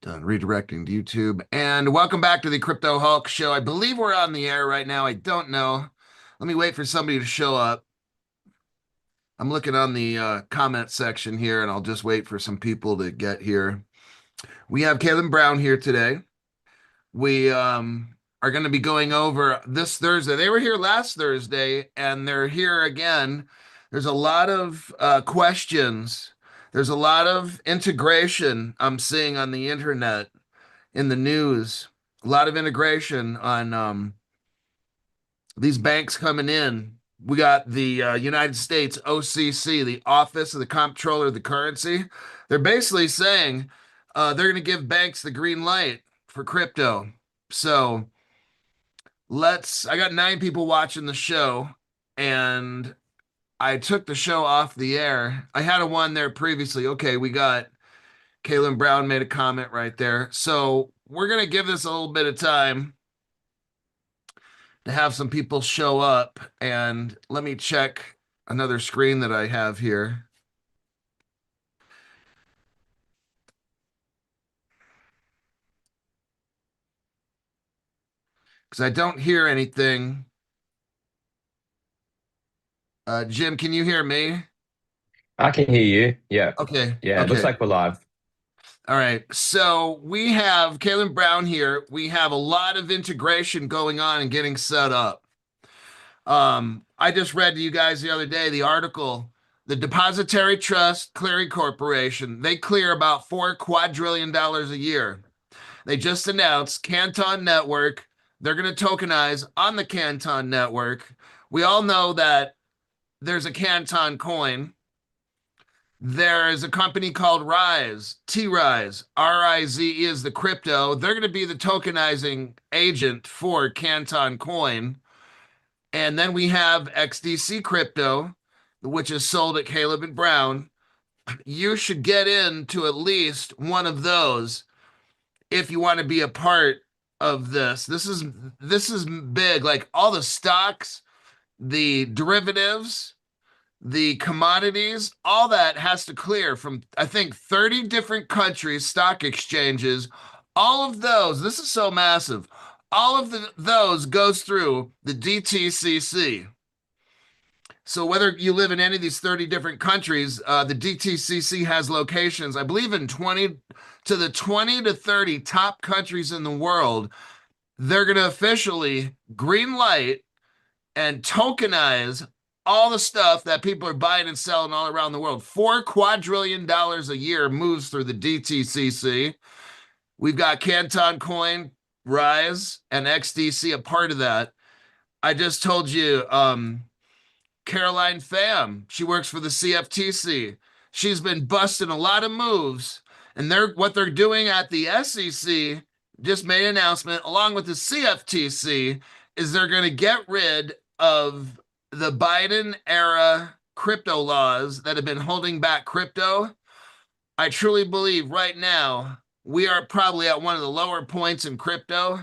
Done redirecting to YouTube. And welcome back to the Crypto Hulk Show. I believe we're on the air right now. I don't know. Let me wait for somebody to show up. I'm looking on the comment section here, and I'll just wait for some people to get here. We have Caleb Brown here today. We are going to be going over this Thursday. They were here last Thursday, and they're here again. There's a lot of questions. There's a lot of integration I'm seeing on the internet, in the news, a lot of integration on these banks coming in. We got the United States OCC, the Office of the Comptroller of the Currency. They're basically saying they're going to give banks the green light for crypto. So I got 9 people watching the show, and I took the show off the air. I had a one there previously. Okay, we got Caleb Brown made a comment right there. So we're going to give this a little bit of time to have some people show up. And let me check another screen that I have here. Because I don't hear anything. Jim, can you hear me? I can hear you. Yeah. Okay. Yeah, it looks Okay. like we're live. All right. So we have Caleb Brown here. We have a lot of integration going on and getting set up. I just read to you guys the other day the article. The Depository Trust Clearing Corporation, they clear about $4 quadrillion a year. They just announced Canton Network. They're going to tokenize on the Canton Network. We all know that there's a Canton coin. There is a company called Rise, T-Rise, R-I-Z-E is the crypto. They're going to be the tokenizing agent for Canton coin. And then we have XDC crypto, which is sold at Caleb and Brown. You should get into at least one of those if you want to be a part of this. This is big. Like all the stocks, the derivatives, the commodities, all that has to clear from I think 30 different countries, stock exchanges. All of those, this is so massive. All of those goes through the DTCC. So whether you live in any of these 30 different countries, the DTCC has locations, I believe, in 20 to 30 top countries in the world. They're going to officially green light and tokenize all the stuff that people are buying and selling all around the world. $4 quadrillion a year moves through the DTCC. We've got Canton Coin, Rise, and XDC a part of that. I just told you, Caroline Pham, she works for the CFTC. She's been busting a lot of moves, and what they're doing at the SEC just made an announcement along with the CFTC is they're going to get rid of the Biden era crypto laws that have been holding back crypto. I truly believe right now we are probably at one of the lower points in crypto,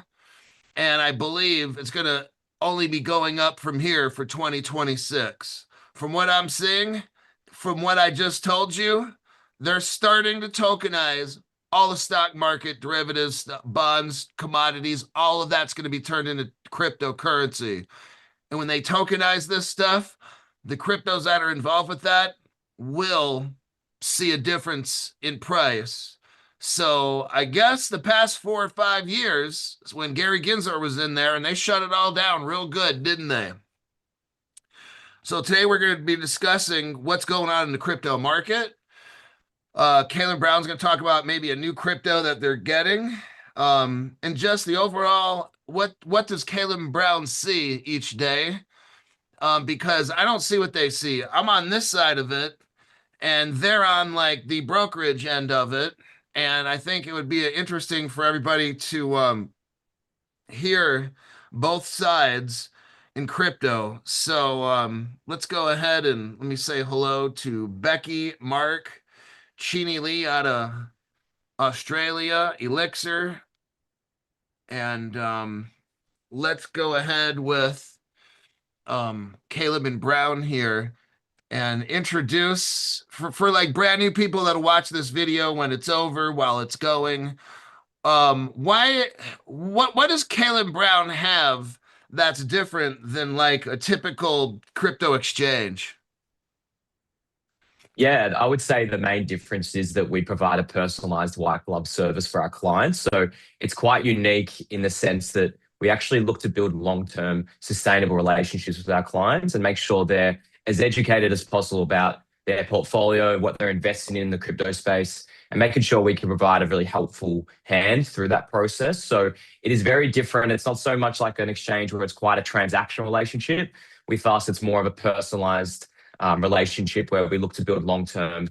and I believe it's going to only be going up from here for 2026. From what I'm seeing, from what I just told you, they're starting to tokenize all the stock market derivatives, bonds, commodities, all of that's going to be turned into cryptocurrency. And when they tokenize this stuff, the cryptos that are involved with that will see a difference in price. So I guess the past 4 or 5 years, when Gary Gensler was in there, and they shut it all down real good, didn't they? So today we're going to be discussing what's going on in the crypto market. Caleb Brown's going to talk about maybe a new crypto that they're getting, and just the overall what does Caleb Brown see each day? Because I don't see what they see. I'm on this side of it, and they're on like the brokerage end of it. And I think it would be interesting for everybody to hear both sides in crypto. So let's go ahead and let me say hello to Becky, Mark, Chini Lee out of Australia, Elixir, and let's go ahead with Caleb and Brown here and introduce for like brand new people that'll watch this video when it's over while it's going. Why, what does Kalen Brown have that's different than like a typical crypto exchange? Yeah, I would say the main difference is that we provide a personalized white glove service for our clients. So it's quite unique in the sense that we actually look to build long-term sustainable relationships with our clients and make sure they're as educated as possible about their portfolio, what they're investing in the crypto space, and making sure we can provide a really helpful hand through that process. So it is very different. It's not so much like an exchange where it's quite a transactional relationship. With us, it's more of a personalized relationship where we look to build long-term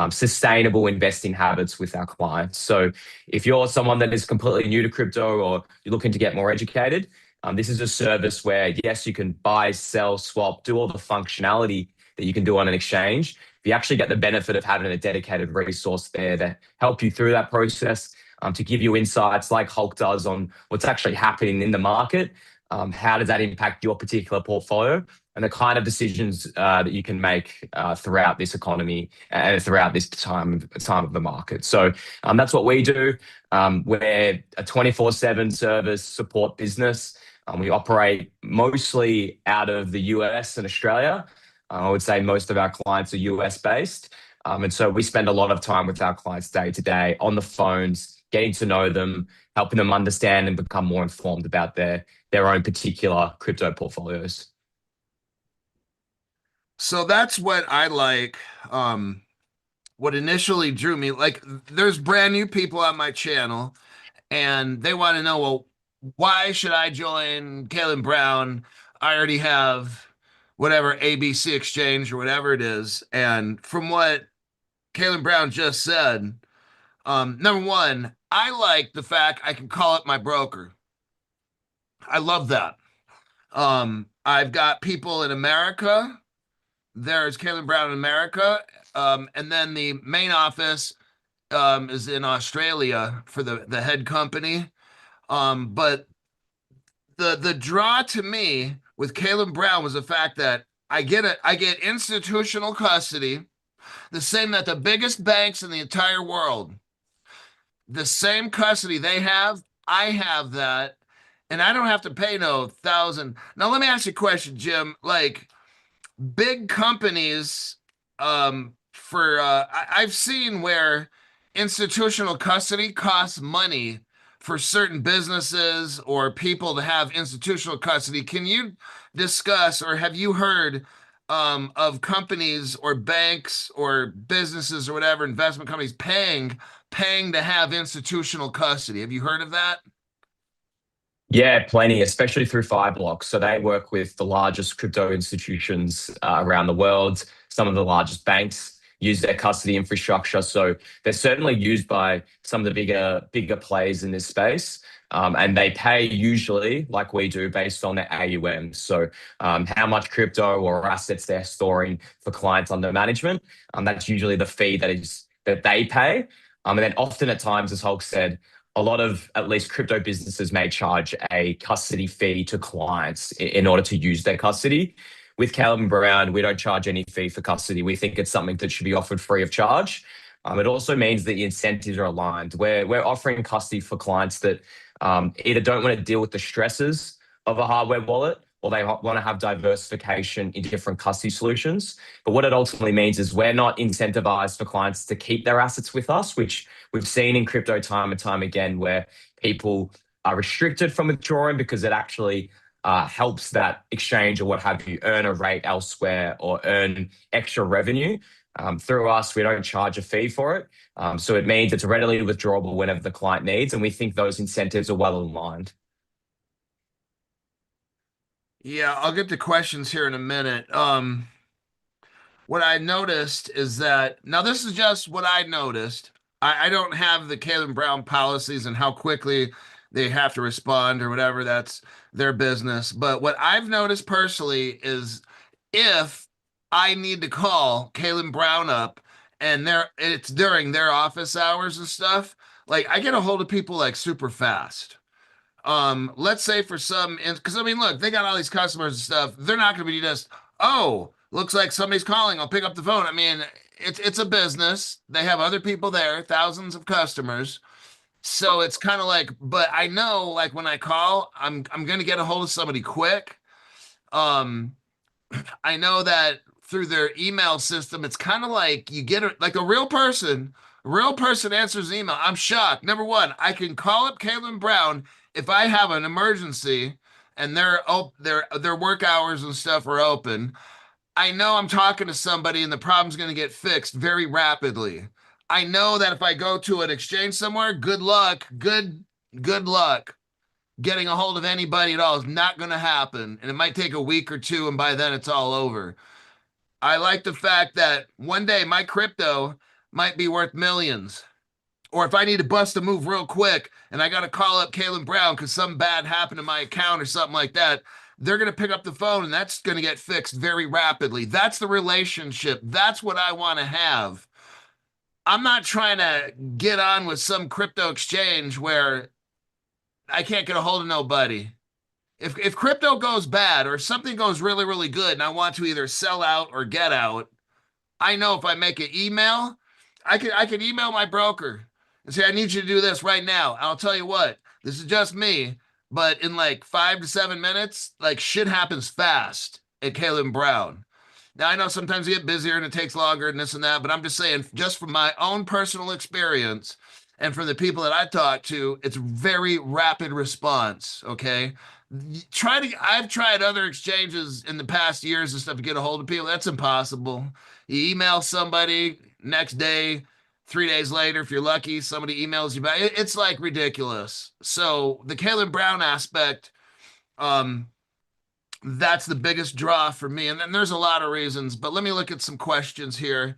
sustainable investing habits with our clients. So if you're someone that is completely new to crypto or you're looking to get more educated, this is a service where, yes, you can buy, sell, swap, do all the functionality that you can do on an exchange. You actually get the benefit of having a dedicated resource there to help you through that process, to give you insights like Hulk does on what's actually happening in the market. How does that impact your particular portfolio? And the kind of decisions that you can make throughout this economy and throughout this time of the market. So that's what we do. We're a 24/7 service support business. We operate mostly out of the US and Australia. I would say most of our clients are US based. And so we spend a lot of time with our clients day to day on the phones, getting to know them, helping them understand and become more informed about their own particular crypto portfolios. So that's what I like. What initially drew me, like, there's brand new people on my channel, and they want to know, well, why should I join Kalen Brown? I already have whatever ABC Exchange or whatever it is. And from what Kalen Brown just said, number one, I like the fact I can call up my broker. I love that. I've got people in America. There's Kalen Brown in America. And then the main office is in Australia for the head company. But the draw to me with Kalen Brown was the fact that I get institutional custody, the same that the biggest banks in the entire world, the same custody they have, I have that, and I don't have to pay no thousand. Now let me ask you a question, Jim. Like, big companies, I've seen where institutional custody costs money for certain businesses or people to have institutional custody. Can you discuss, or have you heard of companies or banks or businesses or whatever, investment companies paying to have institutional custody? Have you heard of that? Yeah, plenty, especially through Fireblocks. So they work with the largest crypto institutions around the world. Some of the largest banks use their custody infrastructure. So they're certainly used by some of the bigger players in this space. And they pay usually, like we do, based on their AUM. So how much crypto or assets they're storing for clients under management. That's usually the fee that they pay. And then often at times, as Hulk said, a lot of at least crypto businesses may charge a custody fee to clients in order to use their custody. With Calvin Brown, we don't charge any fee for custody. We think it's something that should be offered free of charge. It also means that the incentives are aligned. We're offering custody for clients that either don't want to deal with the stresses of a hardware wallet, or they want to have diversification in different custody solutions. But what it ultimately means is we're not incentivized for clients to keep their assets with us, which we've seen in crypto time and time again, where people are restricted from withdrawing because it actually helps that exchange or what have you earn a rate elsewhere or earn extra revenue. Through us, we don't charge a fee for it. So it means it's readily withdrawable whenever the client needs. And we think those incentives are well aligned. Yeah, I'll get to questions here in a minute. What I noticed is that now this is just what I noticed. I don't have the Kalen Brown policies and how quickly they have to respond or whatever. That's their business. But what I've noticed personally is if I need to call Kalen Brown up and it's during their office hours and stuff, like I get a hold of people like super fast. Let's say for some, because I mean, look, they got all these customers and stuff. They're not going to be just, oh, looks like somebody's calling. I'll pick up the phone. I mean, it's a business. They have other people there, thousands of customers. So it's kind of like, but I know like when I call, I'm gonna get a hold of somebody quick. Um, I know that through their email system, it's kind of like you get like a real person answers email. I'm shocked. Number one, I can call up Caitlin Brown if I have an emergency and their work hours and stuff are open. I know I'm talking to somebody and the problem's going to get fixed very rapidly. I know that if I go to an exchange somewhere, good luck getting a hold of anybody at all is not going to happen. And it might take a week or two, and by then it's all over. I like the fact that one day my crypto might be worth millions. Or if I need to bust a move real quick and I got to call up Caitlin Brown because something bad happened to my account or something like that, they're going to pick up the phone and that's going to get fixed very rapidly. That's the relationship. That's what I want to have. I'm not trying to get on with some crypto exchange where I can't get a hold of nobody. If crypto goes bad or something goes really, really good and I want to either sell out or get out, I know if I make an email, I can email my broker and say, I need you to do this right now. I'll tell you what, this is just me, but in like 5 to 7 minutes, like shit happens fast at Caleb Brown. Now I know sometimes you get busier and it takes longer and this and that, but I'm just saying, just from my own personal experience and from the people that I talk to, it's very rapid response. Okay. I've tried other exchanges in the past years and stuff to get a hold of people. That's impossible. You email somebody next day, 3 days later, if you're lucky, somebody emails you back. It's like ridiculous. So the Caleb Brown aspect, um, that's the biggest draw for me. And then there's a lot of reasons, but let me look at some questions here.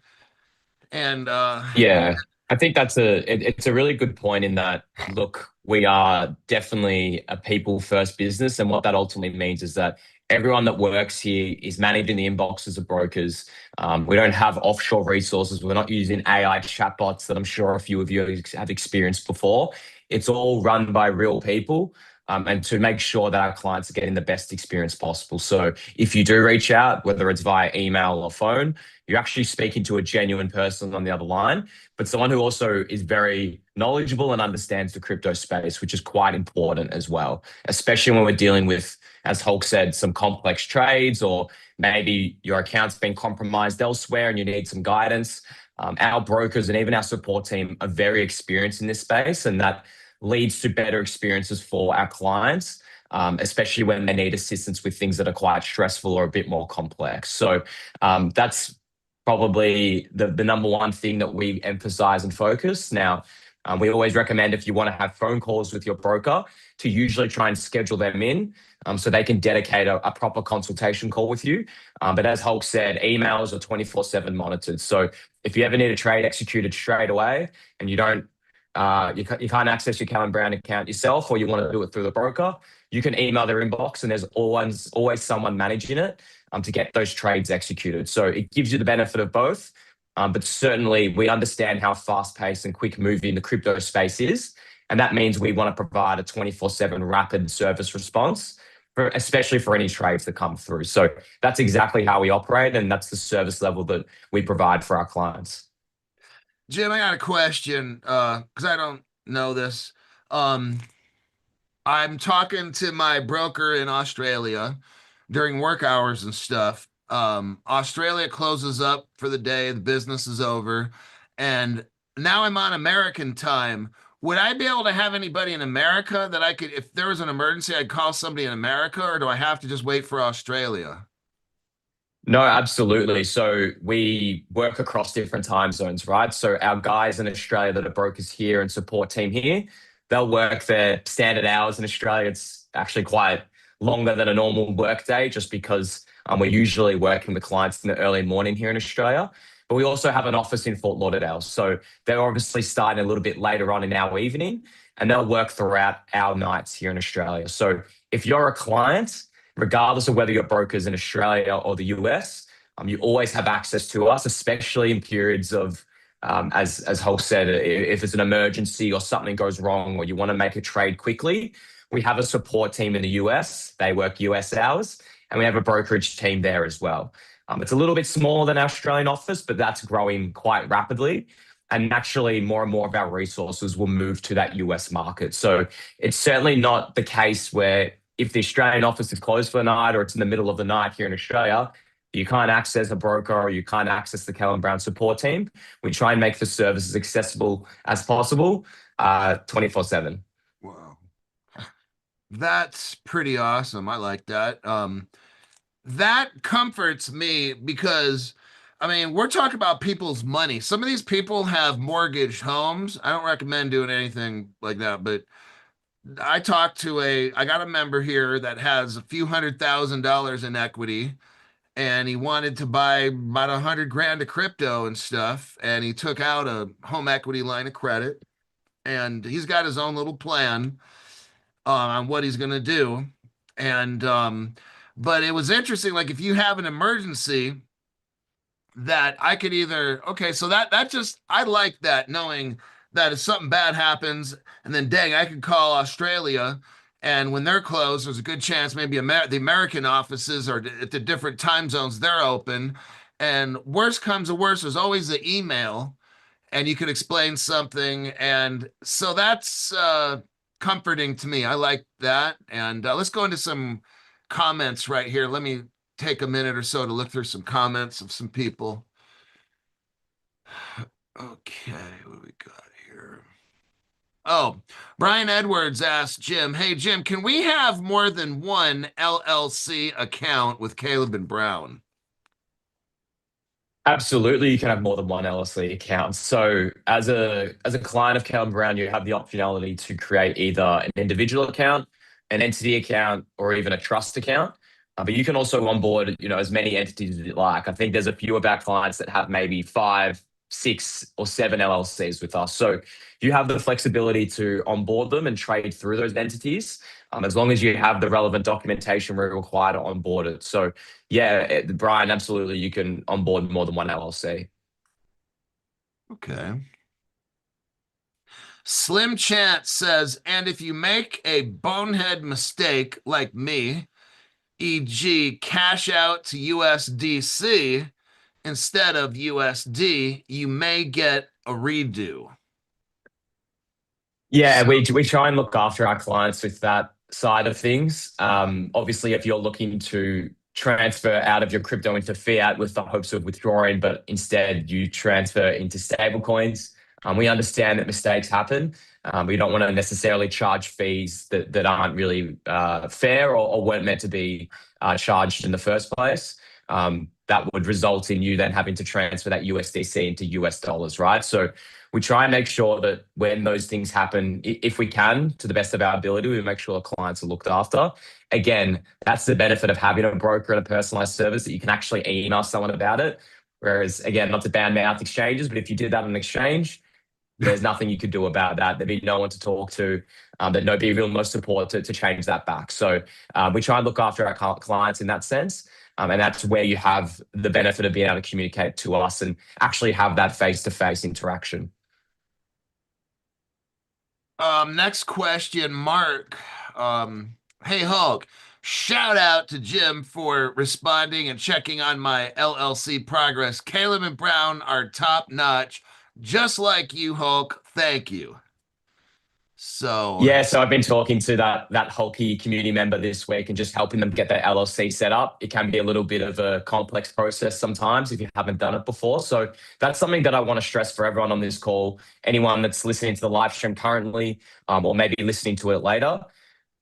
And Yeah, I think it's a really good point in that, look, we are definitely a people first business. And what that ultimately means is that everyone that works here is managing the inboxes of brokers. We don't have offshore resources. We're not using AI chatbots that I'm sure a few of you have experienced before. It's all run by real people. And to make sure that our clients are getting the best experience possible. So if you do reach out, whether it's via email or phone, you're actually speaking to a genuine person on the other line, but someone who also is very knowledgeable and understands the crypto space, which is quite important as well, especially when we're dealing with, as Hulk said, some complex trades, or maybe your account's been compromised elsewhere and you need some guidance. Our brokers and even our support team are very experienced in this space, and that leads to better experiences for our clients. Especially when they need assistance with things that are quite stressful or a bit more complex. So that's probably the number one thing that we emphasize and focus. Now, we always recommend, if you want to have phone calls with your broker, to usually try and schedule them in so they can dedicate a proper consultation call with you. But as Hulk said, emails are 24/7 monitored. So if you ever need a trade executed straight away and you don't, you can't access your Callan Brown account yourself, or you want to do it through the broker, you can email their inbox and there's always someone managing it to get those trades executed. So it gives you the benefit of both. But certainly we understand how fast-paced and quick-moving the crypto space is. And that means we want to provide a 24/7 rapid service response, especially for any trades that come through. So that's exactly how we operate, and that's the service level that we provide for our clients. Jim, I got a question because I don't know this. Um, I'm talking to my broker in Australia during work hours and stuff. Australia closes up for the day, the business is over, and now I'm on American time. Would I be able to have anybody in America that I could, if there was an emergency, I'd call somebody in America, or do I have to just wait for Australia? No, absolutely. So we work across different time zones, right? So our guys in Australia that are brokers here and support team here, they'll work their standard hours in Australia. It's actually quite longer than a normal work day, just because we're usually working with clients in the early morning here in Australia. But we also have an office in Fort Lauderdale. So they're obviously starting a little bit later on in our evening, and they'll work throughout our nights here in Australia. So if you're a client, regardless of whether your broker's in Australia or the US, you always have access to us, especially in periods of, as Hulk said, if it's an emergency or something goes wrong or you want to make a trade quickly, we have a support team in the US. They work US hours, and we have a brokerage team there as well. It's a little bit smaller than our Australian office, but that's growing quite rapidly. And naturally, more and more of our resources will move to that US market. So it's certainly not the case where if the Australian office is closed for the night or it's in the middle of the night here in Australia, you can't access a broker or you can't access the Kellen Brown support team. We try and make the services accessible as possible 24/7. Wow. That's pretty awesome. I like that. That comforts me because I mean, we're talking about people's money. Some of these people have mortgaged homes. I don't recommend doing anything like that, but I got a member here that has a few $100,000 in equity, and he wanted to buy about 100 grand of crypto and stuff, and he took out a home equity line of credit, and he's got his own little plan on what he's going to do. And but it was interesting, like if you have an emergency, that I could either, okay, so that just, I like that, knowing that if something bad happens, and then dang, I could call Australia, and when they're closed, there's a good chance maybe the American offices are at the different time zones they're open, and worst comes to worst, there's always the email, and you could explain something, and so that's comforting to me. I like that, and let's go into some comments right here. Let me take a minute or so to look through some comments of some people. Okay, what do we got here? Oh, Brian Edwards asked Jim, "Hey Jim, can we have more than one LLC account with Caleb and Brown?" Absolutely, you can have more than one LLC account. So, as a client of Kellen Brown, you have the optionality to create either an individual account, an entity account, or even a trust account. But you can also onboard, as many entities as you like. I think there's a few of our clients that have maybe 5, 6, or 7 LLCs with us. So you have the flexibility to onboard them and trade through those entities, as long as you have the relevant documentation required to onboard it. So yeah, Brian, absolutely, you can onboard more than one LLC. Okay. Slim Chance says, "And if you make a bonehead mistake like me, e.g., cash out to USDC instead of USD, you may get a redo." Yeah, So, we try and look after our clients with that side of things. Obviously, if you're looking to transfer out of your crypto into fiat with the hopes of withdrawing, but instead you transfer into stable coins, we understand that mistakes happen. We don't want to necessarily charge fees that aren't really fair or weren't meant to be charged in the first place. That would result in you then having to transfer that USDC into US dollars, right? So we try and make sure that when those things happen, if we can, to the best of our ability, we make sure the clients are looked after. Again, that's the benefit of having a broker and a personalized service, that you can actually email someone about it. Whereas, again, not to ban mouth exchanges, but if you did that on an exchange, there's nothing you could do about that. There'd be no one to talk to. There'd be no support to change that back. So we try and look after our clients in that sense. And that's where you have the benefit of being able to communicate to us and actually have that face-to-face interaction. next question, Mark. Hey Hulk, shout out to Jim for responding and checking on my LLC progress. Caleb and Brown are top notch, just like you, Hulk. Thank you. So, Yeah, so I've been talking to that Hulky community member this week and just helping them get their LLC set up. It can be a little bit of a complex process sometimes if you haven't done it before. So that's something that I want to stress for everyone on this call. Anyone that's listening to the live stream currently, or maybe listening to it later,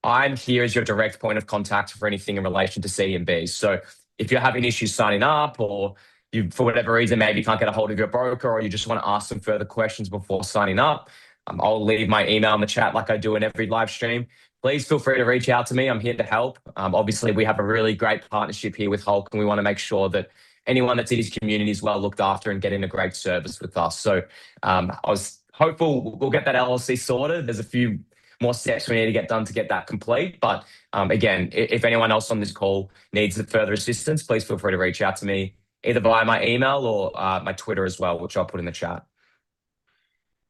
I'm here as your direct point of contact for anything in relation to CMBs. So if you're having issues signing up, or you, for whatever reason, maybe can't get a hold of your broker, or you just want to ask some further questions before signing up, I'll leave my email in the chat like I do in every live stream. Please feel free to reach out to me. I'm here to help. Obviously, we have a really great partnership here with Hulk, and we want to make sure that anyone that's in his community is well looked after and getting a great service with us. So I was hopeful we'll get that LLC sorted. There's a few more steps we need to get done to get that complete. But again, if anyone else on this call needs further assistance, please feel free to reach out to me either via my email or my Twitter as well, which I'll put in the chat.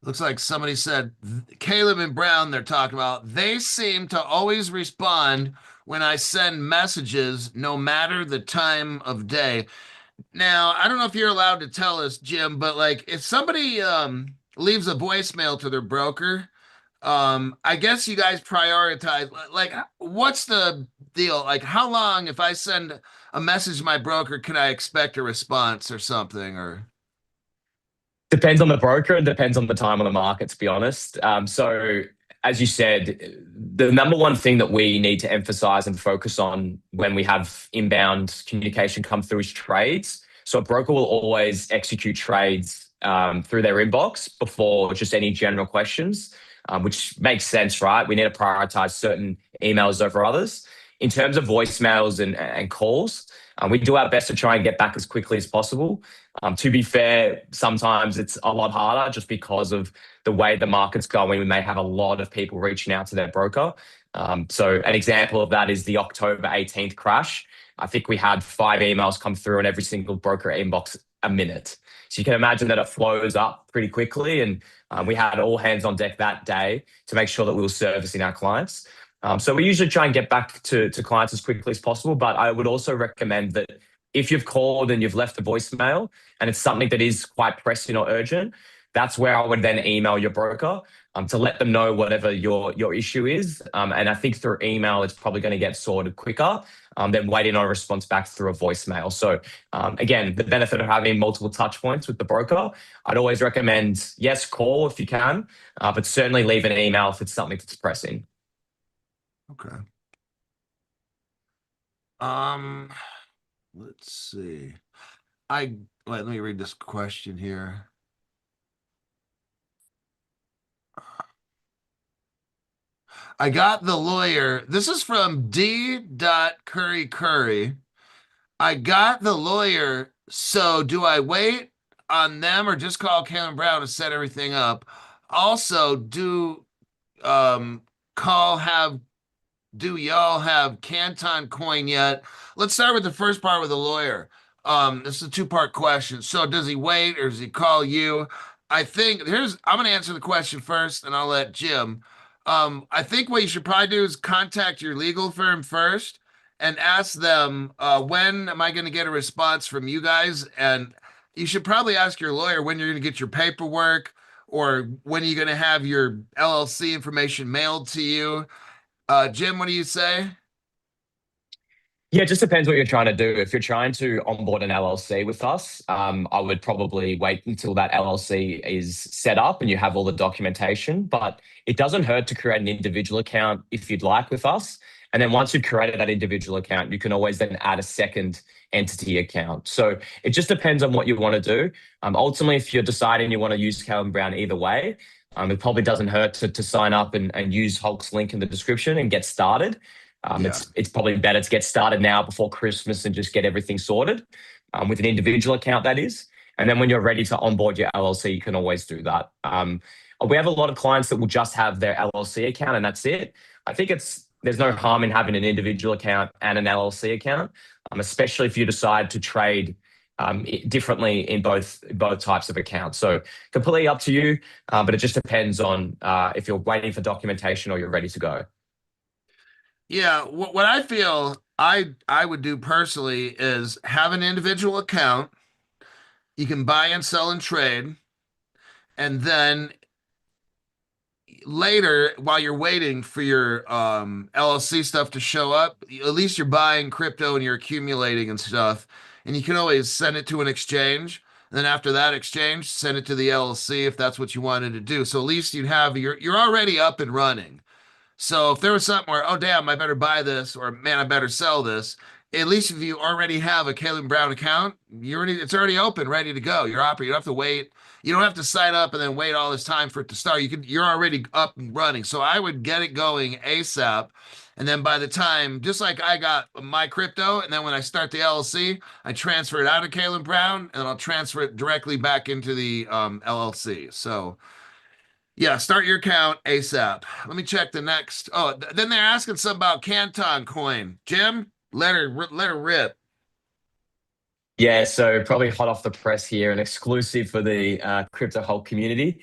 looks like somebody said Caleb and Brown, they're talking about, they seem to always respond when I send messages, no matter the time of day. Now, I don't know if you're allowed to tell us, Jim, but like if somebody leaves a voicemail to their broker, I guess you guys prioritize like what's the deal? Like how long if I send a message to my broker can I expect a response or something or Depends on the broker and depends on the time on the market, to be honest. So, as you said, the number one thing that we need to emphasize and focus on when we have inbound communication come through is trades. So, a broker will always execute trades through their inbox before just any general questions, which makes sense, right? We need to prioritize certain emails over others. In terms of voicemails and calls, we do our best to try and get back as quickly as possible. To be fair, sometimes it's a lot harder just because of the way the market's going. We may have a lot of people reaching out to their broker. So an example of that is the October 18th crash. I think we had 5 emails come through on every single broker inbox a minute. So you can imagine that it flows up pretty quickly. And we had all hands on deck that day to make sure that we were servicing our clients. So we usually try and get back to clients as quickly as possible. But I would also recommend that if you've called and you've left a voicemail and it's something that is quite pressing or urgent, that's where I would then email your broker to let them know whatever your issue is. And I think through email, it's probably going to get sorted quicker than waiting on a response back through a voicemail. So again, the benefit of having multiple touch points with the broker, I'd always recommend, yes, call if you can, but certainly leave an email if it's something that's pressing. okay. Let's see. Let me read this question here. I got the lawyer. This is from D. Curry Curry. I got the lawyer. So do I wait on them or just call Kalen Brown to set everything up? Also, um call have do y'all have Canton coin yet? Let's start with the first part with the lawyer. This is a two-part question. So does he wait or does he call you? I'm gonna answer the question first and I'll let Jim. I think what you should probably do is contact your legal firm first and ask them, when am I gonna get a response from you guys? And you should probably ask your lawyer when you're gonna get your paperwork or when are you gonna have your LLC information mailed to you. Jim, what do you say? Yeah, it just depends what you're trying to do. If you're trying to onboard an LLC with us, I would probably wait until that LLC is set up and you have all the documentation. But it doesn't hurt to create an individual account if you'd like with us. And then once you've created that individual account, you can always then add a second entity account. So it just depends on what you want to do. Ultimately, if you're deciding you want to use Calvin Brown either way, it probably doesn't hurt to sign up and use Hulk's link in the description and get started. Yeah. It's probably better to get started now before Christmas and just get everything sorted with an individual account, that is. And then when you're ready to onboard your LLC, you can always do that. We have a lot of clients that will just have their LLC account and that's it. I think there's no harm in having an individual account and an LLC account, especially if you decide to trade differently in both types of accounts. So completely up to you, but it just depends on if you're waiting for documentation or you're ready to go. Yeah, what I feel I would do personally is have an individual account. You can buy and sell and trade, and then later, while you're waiting for your LLC stuff to show up, at least you're buying crypto and you're accumulating and stuff, and you can always send it to an exchange. And then after that exchange, send it to the LLC if that's what you wanted to do. So at least you're already up and running. So if there was something where, oh damn, I better buy this, or man, I better sell this, at least if you already have a Kalen Brown account, it's already open, ready to go. You're operating. You don't have to wait. You don't have to sign up and then wait all this time for it to start. You're already up and running. So I would get it going ASAP. And then by the time, just like I got my crypto, and then when I start the LLC, I transfer it out of Kalen Brown, and I'll transfer it directly back into the LLC. So yeah, start your account ASAP. Let me check the next. Oh, then they're asking something about Canton coin. Jim, let her rip. Yeah, so probably hot off the press here, an exclusive for the Crypto Hulk community.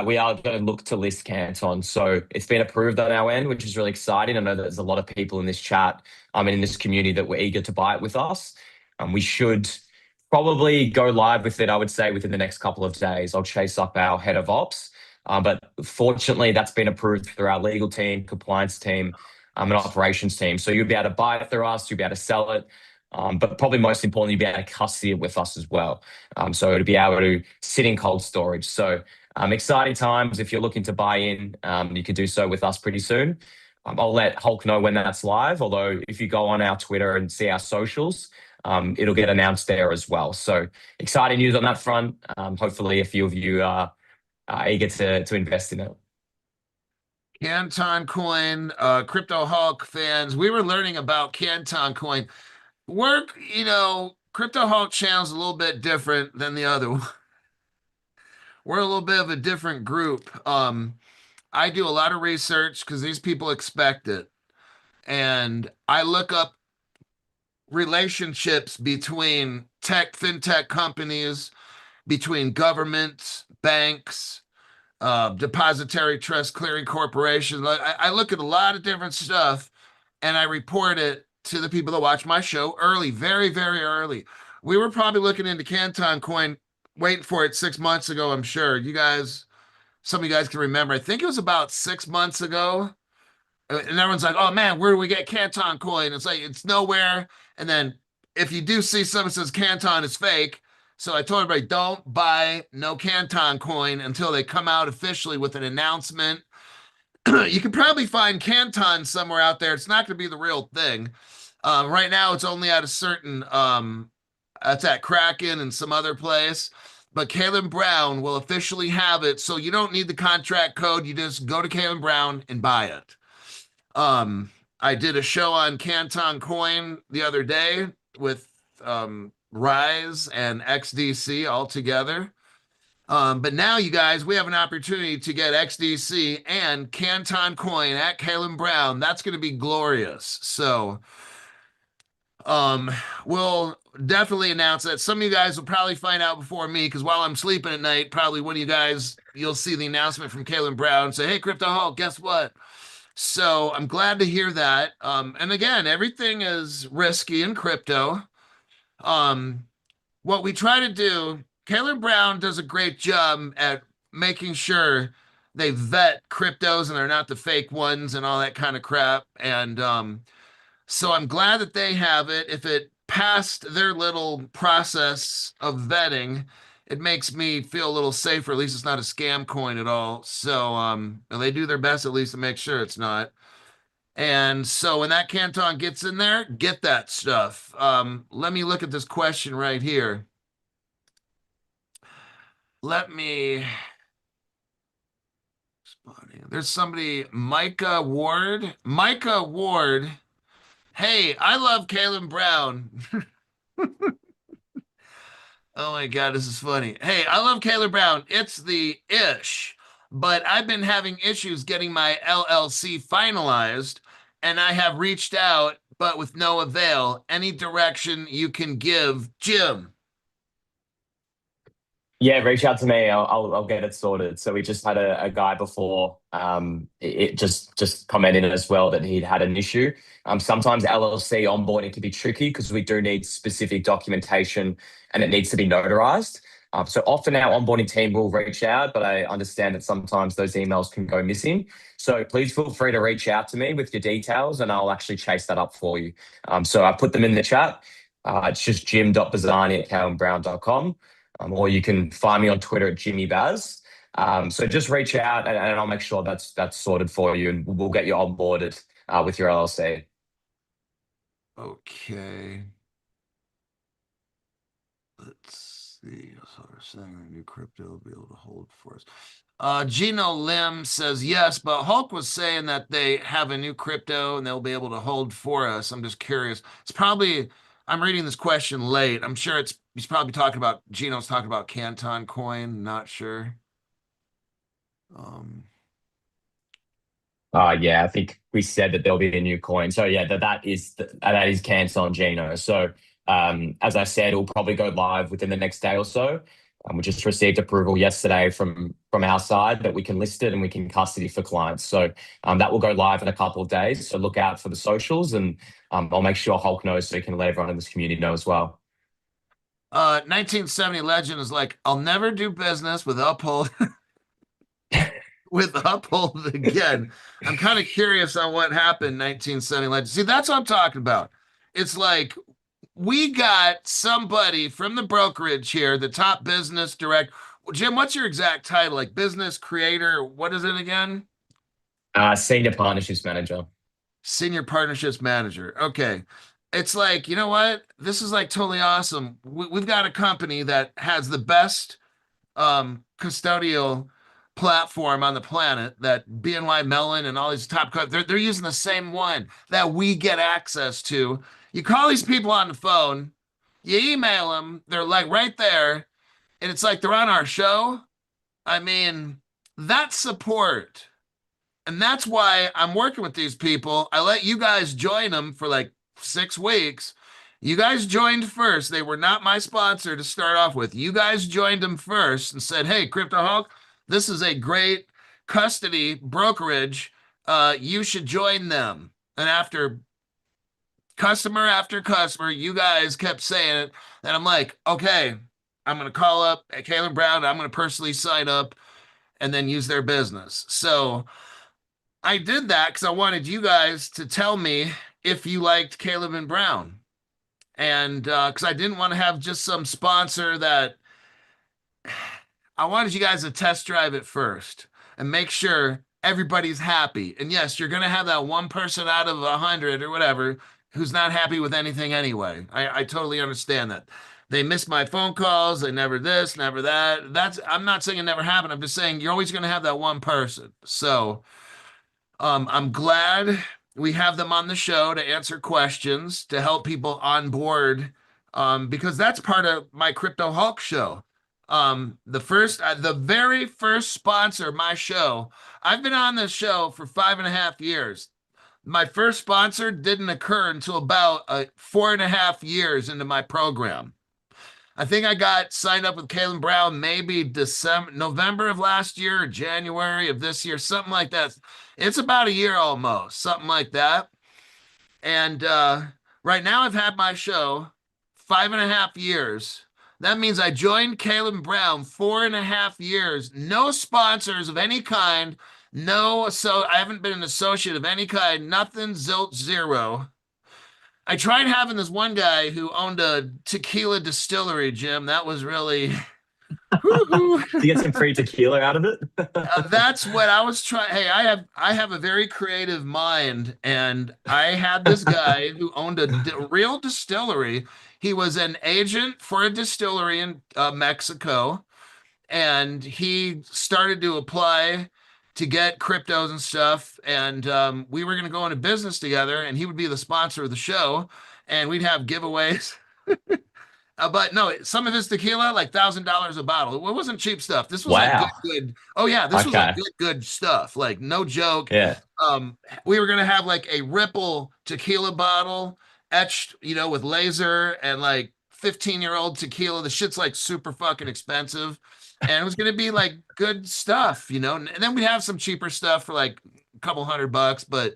We are going to look to list Canton. So it's been approved on our end, which is really exciting. I know that there's a lot of people in this chat, and in this community that were eager to buy it with us. We should Probably go live with it, I would say, within the next couple of days. I'll chase up our head of ops. But fortunately, that's been approved through our legal team, compliance team, and operations team. So you'll be able to buy it through us, you'll be able to sell it. But probably most importantly, you'll be able to custody it with us as well. So it'll be able to sit in cold storage. So exciting times. If you're looking to buy in, you can do so with us pretty soon. I'll let Hulk know when that's live. Although if you go on our Twitter and see our socials, it'll get announced there as well. So exciting news on that front. Hopefully a few of you are eager to invest in it. Canton Coin, Crypto Hulk fans, we were learning about Canton Coin. Crypto Hulk channel's a little bit different than the other one. We're a little bit of a different group. I do a lot of research because these people expect it. And I look up relationships between fintech companies, between governments, banks, depository trust clearing corporations. I look at a lot of different stuff and I report it to the people that watch my show early, very, very early. We were probably looking into Canton Coin, waiting for it 6 months ago, I'm sure. Some of you guys can remember. I think it was about 6 months ago. And everyone's like, oh man, where do we get Canton Coin? It's like, it's nowhere. And then if you do see something that says Canton is fake, so I told everybody, don't buy no Canton Coin until they come out officially with an announcement. You can probably find Canton somewhere out there. It's not going to be the real thing. Right now, it's only at a certain, it's at Kraken and some other place. But Kaylen Brown will officially have it. So you don't need the contract code. You just go to Kaylen Brown and buy it. I did a show on Canton Coin the other day with Rise and XDC all together. But now, you guys, we have an opportunity to get XDC and Canton Coin at Kaylen Brown. That's going to be glorious. So we'll definitely announce that. Some of you guys will probably find out before me because while I'm sleeping at night, probably one of you guys, you'll see the announcement from Kaylen Brown say, hey, Crypto Hulk, guess what? So I'm glad to hear that. And again, everything is risky in crypto. What we try to do, Kaylen Brown does a great job at making sure they vet cryptos and they're not the fake ones and all that kind of crap. And so I'm glad that they have it. If it passed their little process of vetting, it makes me feel a little safer. At least it's not a scam coin at all. So they do their best at least to make sure it's not. And so when that Canton gets in there, get that stuff. Let me look at this question right here. There's somebody, Micah Ward. Micah Ward. Hey, I love Kaylen Brown. Oh my God, this is funny. Hey, I love Kaylen Brown. It's the ish, but I've been having issues getting my LLC finalized, and I have reached out, but with no avail. Any direction you can give, Jim? Yeah, reach out to me. I'll get it sorted. So we just had a guy before. It just commented as well that he'd had an issue. Sometimes LLC onboarding can be tricky because we do need specific documentation and it needs to be notarized. So often our onboarding team will reach out, but I understand that sometimes those emails can go missing. So please feel free to reach out to me with your details and I'll actually chase that up for you. So I put them in the chat. It's just jim.bazzani@kaylenbrown.com. Or you can find me on Twitter at Jimmy Baz. So just reach out and I'll make sure that's sorted for you and we'll get you onboarded with your LLC. Okay. Let's see. So we're saying the new crypto will be able to hold for us. Gino Lim says yes, but Hulk was saying that they have a new crypto and they'll be able to hold for us. I'm just curious. I'm reading this question late. I'm sure he's probably Gino's talking about Canton Coin. Not sure. Yeah, I think we said that there'll be a new coin. So yeah, that is Canton Gino. So as I said, it'll probably go live within the next day or so. We just received approval yesterday from our side that we can list it and we can custody for clients. So that will go live in a couple of days. So look out for the socials and I'll make sure Hulk knows so he can let everyone in this community know as well. 1970 Legend is like, I'll never do business with Uphold with Uphold again. I'm kind of curious on what happened 1970 Legend. See, that's what I'm talking about. It's like we got somebody from the brokerage here, the top business direct. Jim, what's your exact title? Like business creator? What is it again? Senior partnerships manager. Senior partnerships manager. Okay. It's like, you know what? This is like totally awesome. We've got a company that has the best custodial platform on the planet that BNY Mellon and all these they're using the same one that we get access to. You call these people on the phone, you email them, they're like right there, and it's like they're on our show. I mean, that's support. And that's why I'm working with these people. I let you guys join them for like 6 weeks. You guys joined first. They were not my sponsor to start off with. You guys joined them first and said, hey, Crypto Hulk, this is a great custody brokerage. You should join them. And after customer, you guys kept saying it. And I'm like, okay, I'm going to call up Caleb Brown. I'm going to personally sign up and then use their business. So I did that because I wanted you guys to tell me if you liked Caleb and Brown. And because I didn't want to have just some sponsor that I wanted you guys to test drive it first and make sure everybody's happy. And yes, you're going to have that one person out of 100 or whatever who's not happy with anything anyway. I totally understand that. They miss my phone calls. They never this, never that. I'm not saying it never happened. I'm just saying you're always going to have that one person. So I'm glad we have them on the show to answer questions, to help people on board, because that's part of my Crypto Hulk show. The very first sponsor of my show, I've been on this show for 5.5 years. My first sponsor didn't occur until about 4.5 years into my program. I think I got signed up with Caleb Brown maybe November of last year, or January of this year, something like that. It's about a year almost, something like that. And right now I've had my show 5.5 years. That means I joined Caleb Brown 4.5 years. No sponsors of any kind. No, so I haven't been an associate of any kind. Nothing, zilch, zero. I tried having this one guy who owned a tequila distillery, Jim. That was really To get some free tequila out of it. that's what I was trying. Hey, I have a very creative mind, and I had this guy who owned a real distillery. He was an agent for a distillery in Mexico, and he started to apply to get cryptos and stuff. And we were going to go into business together, and he would be the sponsor of the show, and we'd have giveaways. But no, some of his tequila, like $1,000 a bottle. It wasn't cheap stuff. This was like Wow. good. Oh yeah, this was like Okay. good stuff. Like no joke. Yeah. We were gonna have like a Ripple tequila bottle etched, with laser, and like 15-year-old tequila. The shit's like super fucking expensive, and it was gonna be like good stuff. And then we'd have some cheaper stuff for like a couple $100, but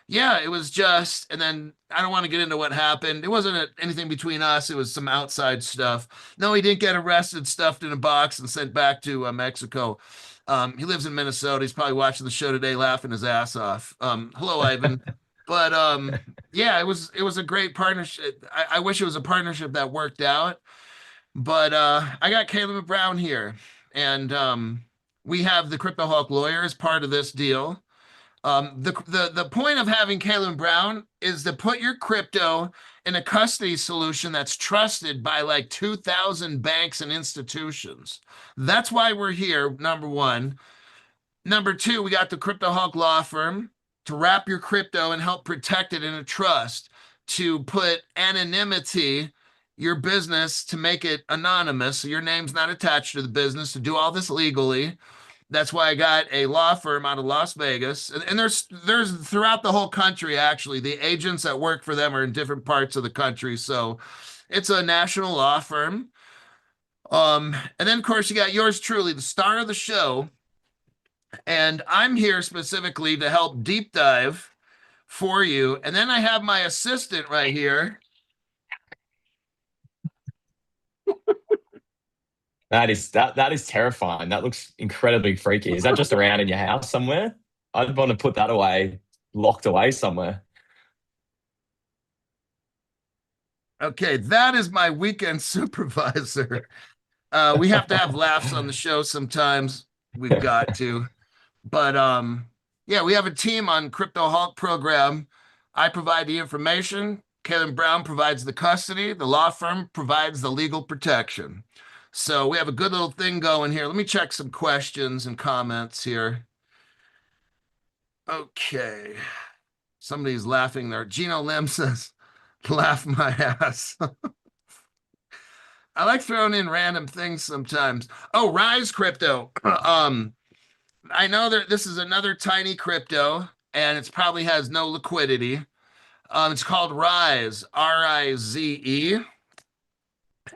yeah, it was just, and then I don't want to get into what happened. It wasn't anything between us. It was some outside stuff. No, he didn't get arrested, stuffed in a box, and sent back to Mexico. He lives in Minnesota. He's probably watching the show today, laughing his ass off. Hello, Ivan. But yeah, it was a great partnership. I wish it was a partnership that worked out. But I got Caleb Brown here, and we have the Crypto Hawk lawyer as part of this deal. The point of having Caleb Brown is to put your crypto in a custody solution that's trusted by like 2,000 banks and institutions. That's why we're here, number one. Number two, we got the Crypto Hawk Law Firm to wrap your crypto and help protect it in a trust, to put anonymity, your business, to make it anonymous, so your name's not attached to the business, to do all this legally. That's why I got a law firm out of Las Vegas. And there's throughout the whole country, actually. The agents that work for them are in different parts of the country. So it's a national law firm. And then, of course, you got yours truly, the star of the show. And I'm here specifically to help deep dive for you. And then I have my assistant right here. That is terrifying. That looks incredibly freaky. Is that just around in your house somewhere? I'd want to put that away, locked away somewhere. Okay, that is my weekend supervisor. We have to have laughs on the show sometimes. We've got to. But yeah, we have a team on Crypto Hulk program. I provide the information. Kalen Brown provides the custody. The law firm provides the legal protection. So we have a good little thing going here. Let me check some questions and comments here. Okay. Somebody's laughing there. Gino Lim says, laugh my ass. I like throwing in random things sometimes. Oh, Rise Crypto. I know that this is another tiny crypto, and it probably has no liquidity. It's called Rise, Rize, Yeah,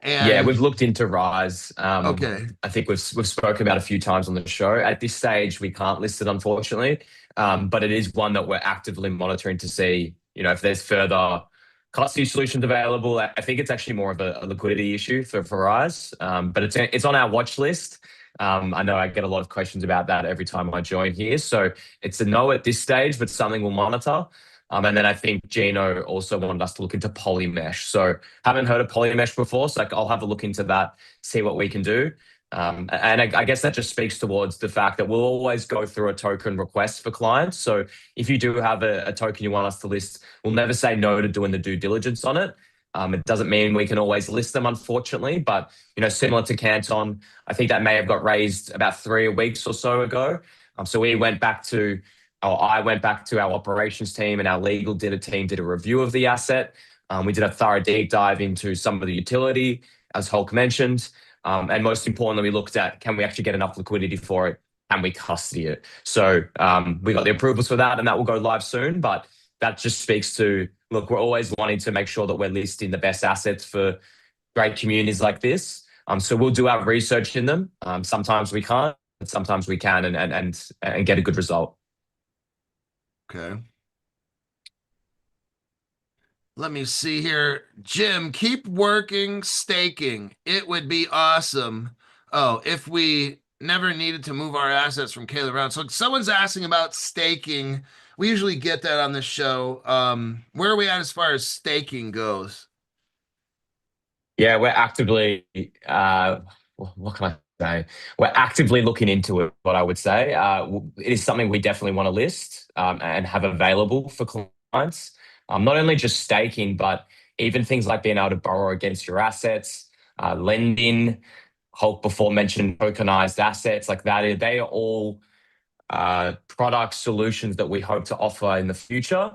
and we've looked into Rise. okay, I think we've spoken about a few times on the show. At this stage, we can't list it, unfortunately, but it is one that we're actively monitoring to see, if there's further custody solutions available. I think it's actually more of a liquidity issue for Rise, but it's on our watch list. I know I get a lot of questions about that every time I join here, so it's a no at this stage, but something we'll monitor. And then I think Gino also wanted us to look into Polymesh. So haven't heard of Polymesh before, so I'll have a look into that, see what we can do. And I guess that just speaks towards the fact that we'll always go through a token request for clients. So if you do have a token you want us to list, we'll never say no to doing the due diligence on it. It doesn't mean we can always list them, unfortunately, but similar to Canton, I think that may have got raised about 3 weeks or so ago. So we went back to I went back to our operations team, and our legal team did a review of the asset. We did a thorough deep dive into some of the utility, as Hulk mentioned. And most importantly, we looked at, can we actually get enough liquidity for it? Can we custody it? So we got the approvals for that, and that will go live soon. But that just speaks to, look, we're always wanting to make sure that we're listing the best assets for great communities like this. So we'll do our research in them. Sometimes we can't, but sometimes we can, and get a good result. okay. Let me see here. Jim, keep working staking. It would be awesome. Oh, if we never needed to move our assets from Caleb around. So someone's asking about staking. We usually get that on the show. Where are we at as far as staking goes? Yeah, we're actively, what can I say? We're actively looking into it, what I would say. It is something we definitely want to list and have available for clients. Not only just staking, but even things like being able to borrow against your assets, lending. Hulk before mentioned tokenized assets like that. They are all product solutions that we hope to offer in the future.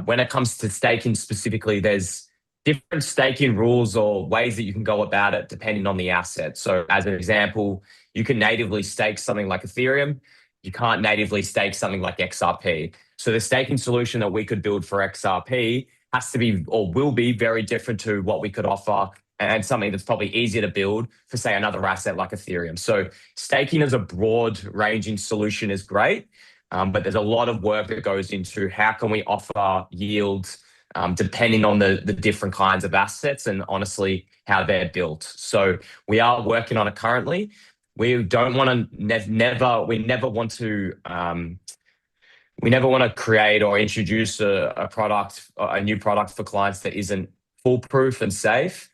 When it comes to staking specifically, there's different staking rules or ways that you can go about it depending on the asset. So as an example, you can natively stake something like Ethereum. You can't natively stake something like XRP. So the staking solution that we could build for XRP has to be, or will be, very different to what we could offer, and something that's probably easier to build for, say, another asset like Ethereum. So staking as a broad ranging solution is great, but there's a lot of work that goes into how can we offer yields depending on the different kinds of assets and honestly how they're built. So we are working on it currently. We don't want to we never want to create or introduce a new product for clients that isn't foolproof and safe.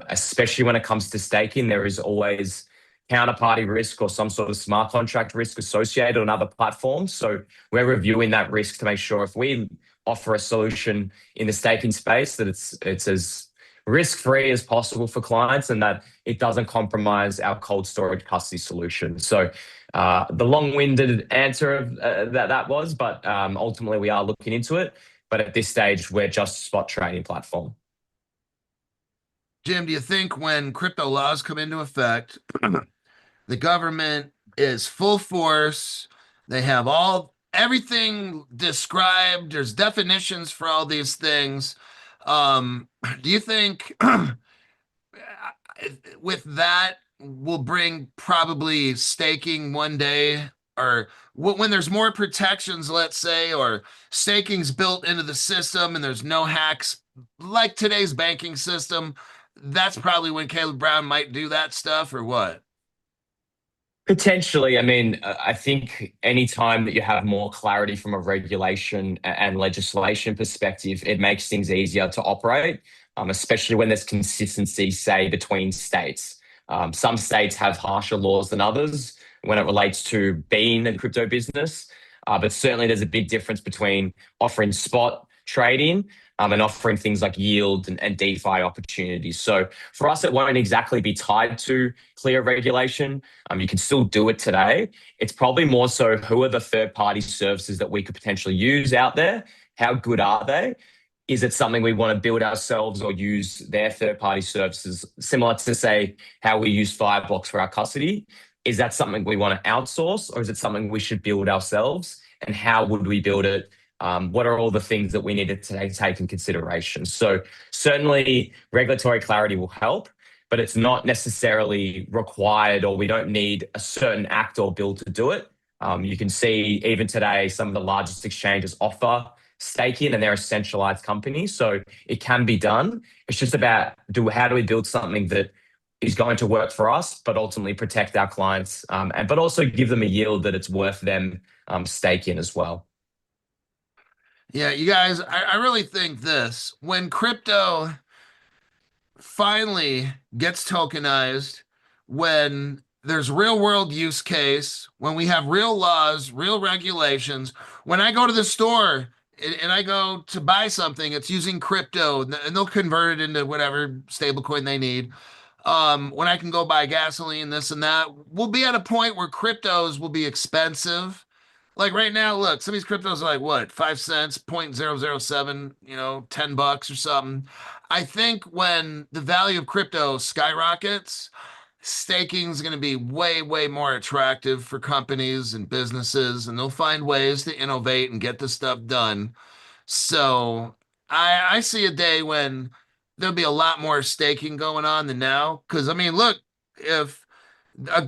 Especially when it comes to staking, there is always counterparty risk or some sort of smart contract risk associated on other platforms. So we're reviewing that risk to make sure if we offer a solution in the staking space that it's as risk-free as possible for clients and that it doesn't compromise our cold storage custody solution. So the long-winded answer of that was, but ultimately we are looking into it. But at this stage, we're just a spot trading platform. Jim, do you think when crypto laws come into effect, the government is full force, they have everything described, there's definitions for all these things. Do you think with that will bring probably staking one day, or when there's more protections, let's say, or staking's built into the system and there's no hacks like today's banking system, that's probably when Caleb Brown might do that stuff, or what? Potentially, I mean, I think any time that you have more clarity from a regulation and legislation perspective, it makes things easier to operate, especially when there's consistency, say, between states. Some states have harsher laws than others when it relates to being a crypto business, but certainly there's a big difference between offering spot trading and offering things like yield and DeFi opportunities. So for us, it won't exactly be tied to clear regulation. You can still do it today. It's probably more so who are the third party services that we could potentially use out there? How good are they? Is it something we want to build ourselves or use their third party services, similar to, say, how we use Fireblocks for our custody? Is that something we want to outsource, or is it something we should build ourselves? And how would we build it? What are all the things that we need to take in consideration? So certainly regulatory clarity will help, but it's not necessarily required, or we don't need a certain act or bill to do it. You can see even today, some of the largest exchanges offer staking, and they're a centralized company. So it can be done. It's just about how do we build something that is going to work for us, but ultimately protect our clients, but also give them a yield that it's worth them staking as well. Yeah, you guys, I really think this when crypto finally gets tokenized, when there's real world use case, when we have real laws, real regulations, when I go to the store and I go to buy something, it's using crypto and they'll convert it into whatever stablecoin they need. When I can go buy gasoline, this and that, we'll be at a point where cryptos will be expensive. Like right now, look, some of these cryptos are like what, 5 cents, 0.007, $10 or something. I think when the value of crypto skyrockets, staking is going to be way, way more attractive for companies and businesses, and they'll find ways to innovate and get this stuff done. So I see a day when there'll be a lot more staking going on than now. Because I mean, look, if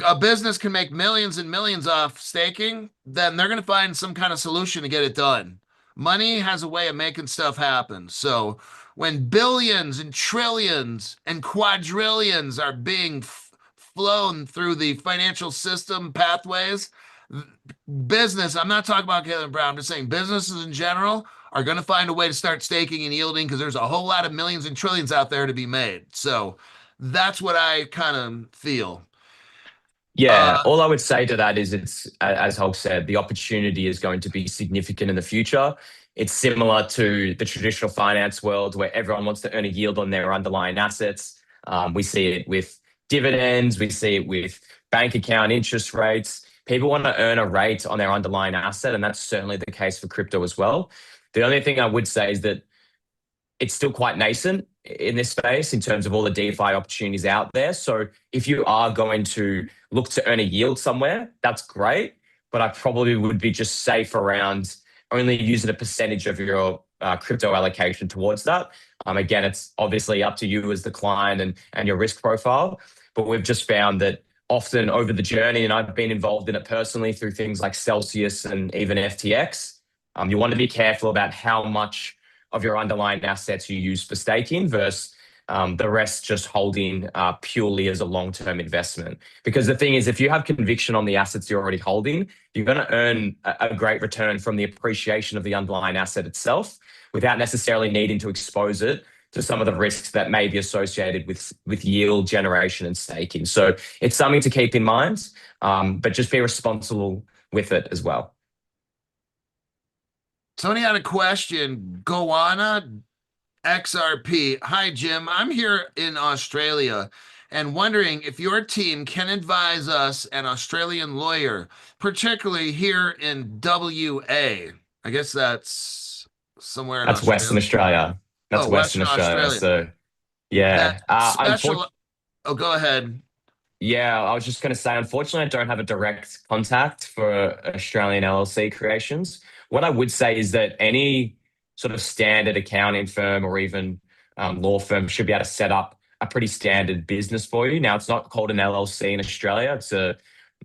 a business can make millions and millions off staking, then they're going to find some kind of solution to get it done. Money has a way of making stuff happen. So when billions and trillions and quadrillions are being flown through the financial system pathways, business, I'm not talking about Caleb Brown, I'm just saying businesses in general are going to find a way to start staking and yielding because there's a whole lot of millions and trillions out there to be made. So that's what I kind of feel. Yeah, Uh, all I would say to that is it's, as Hulk said, the opportunity is going to be significant in the future. It's similar to the traditional finance world where everyone wants to earn a yield on their underlying assets. We see it with dividends, we see it with bank account interest rates. People want to earn a rate on their underlying asset, and that's certainly the case for crypto as well. The only thing I would say is that it's still quite nascent in this space in terms of all the DeFi opportunities out there. So if you are going to look to earn a yield somewhere, that's great. But I probably would be just safe around only using a percentage of your crypto allocation towards that. Again, it's obviously up to you as the client and your risk profile. But we've just found that often over the journey, and I've been involved in it personally through things like Celsius and even FTX, you want to be careful about how much of your underlying assets you use for staking versus the rest just holding purely as a long-term investment. Because the thing is, if you have conviction on the assets you're already holding, you're going to earn a great return from the appreciation of the underlying asset itself without necessarily needing to expose it to some of the risks that may be associated with yield generation and staking. So it's something to keep in mind, but just be responsible with it as well. Tony had a question. Goanna XRP. Hi, Jim. I'm here in Australia and wondering if your team can advise us, an Australian lawyer, particularly here in WA. I guess that's somewhere in That's Western Australia. Australia. That's Oh, Western Western Australia. Australia. So That yeah, special. Oh, go ahead. yeah, I was just going to say, unfortunately, I don't have a direct contact for Australian LLC creations. What I would say is that any sort of standard accounting firm or even law firm should be able to set up a pretty standard business for you. Now, it's not called an LLC in Australia; it's a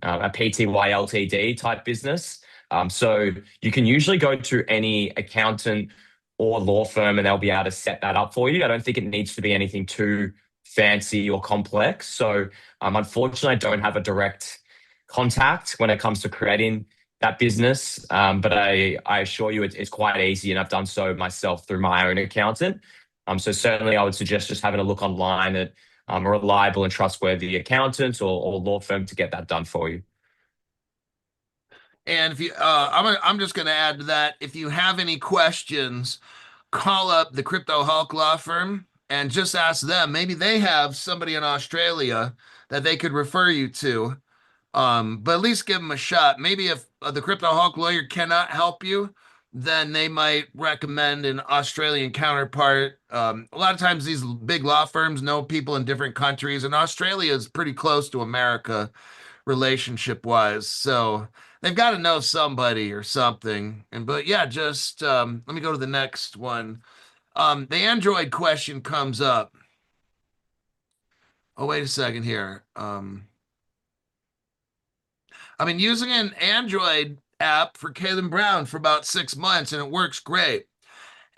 PTY Ltd type business. So you can usually go to any accountant or law firm, and they'll be able to set that up for you. I don't think it needs to be anything too fancy or complex. So unfortunately, I don't have a direct contact when it comes to creating that business. But I assure you it's quite easy, and I've done so myself through my own accountant. So certainly I would suggest just having a look online at a reliable and trustworthy accountant or law firm to get that done for you. And if you, I'm just going to add to that. If you have any questions, call up the Crypto Hulk law firm and just ask them. Maybe they have somebody in Australia that they could refer you to. But at least give them a shot. Maybe if the Crypto Hulk lawyer cannot help you, then they might recommend an Australian counterpart. A lot of times these big law firms know people in different countries, and Australia is pretty close to America relationship wise. So they've got to know somebody or something. And but yeah, just let me go to the next one. The Android question comes up. Oh, wait a second here. I've been using an Android app for Kalen Brown for about 6 months and it works great.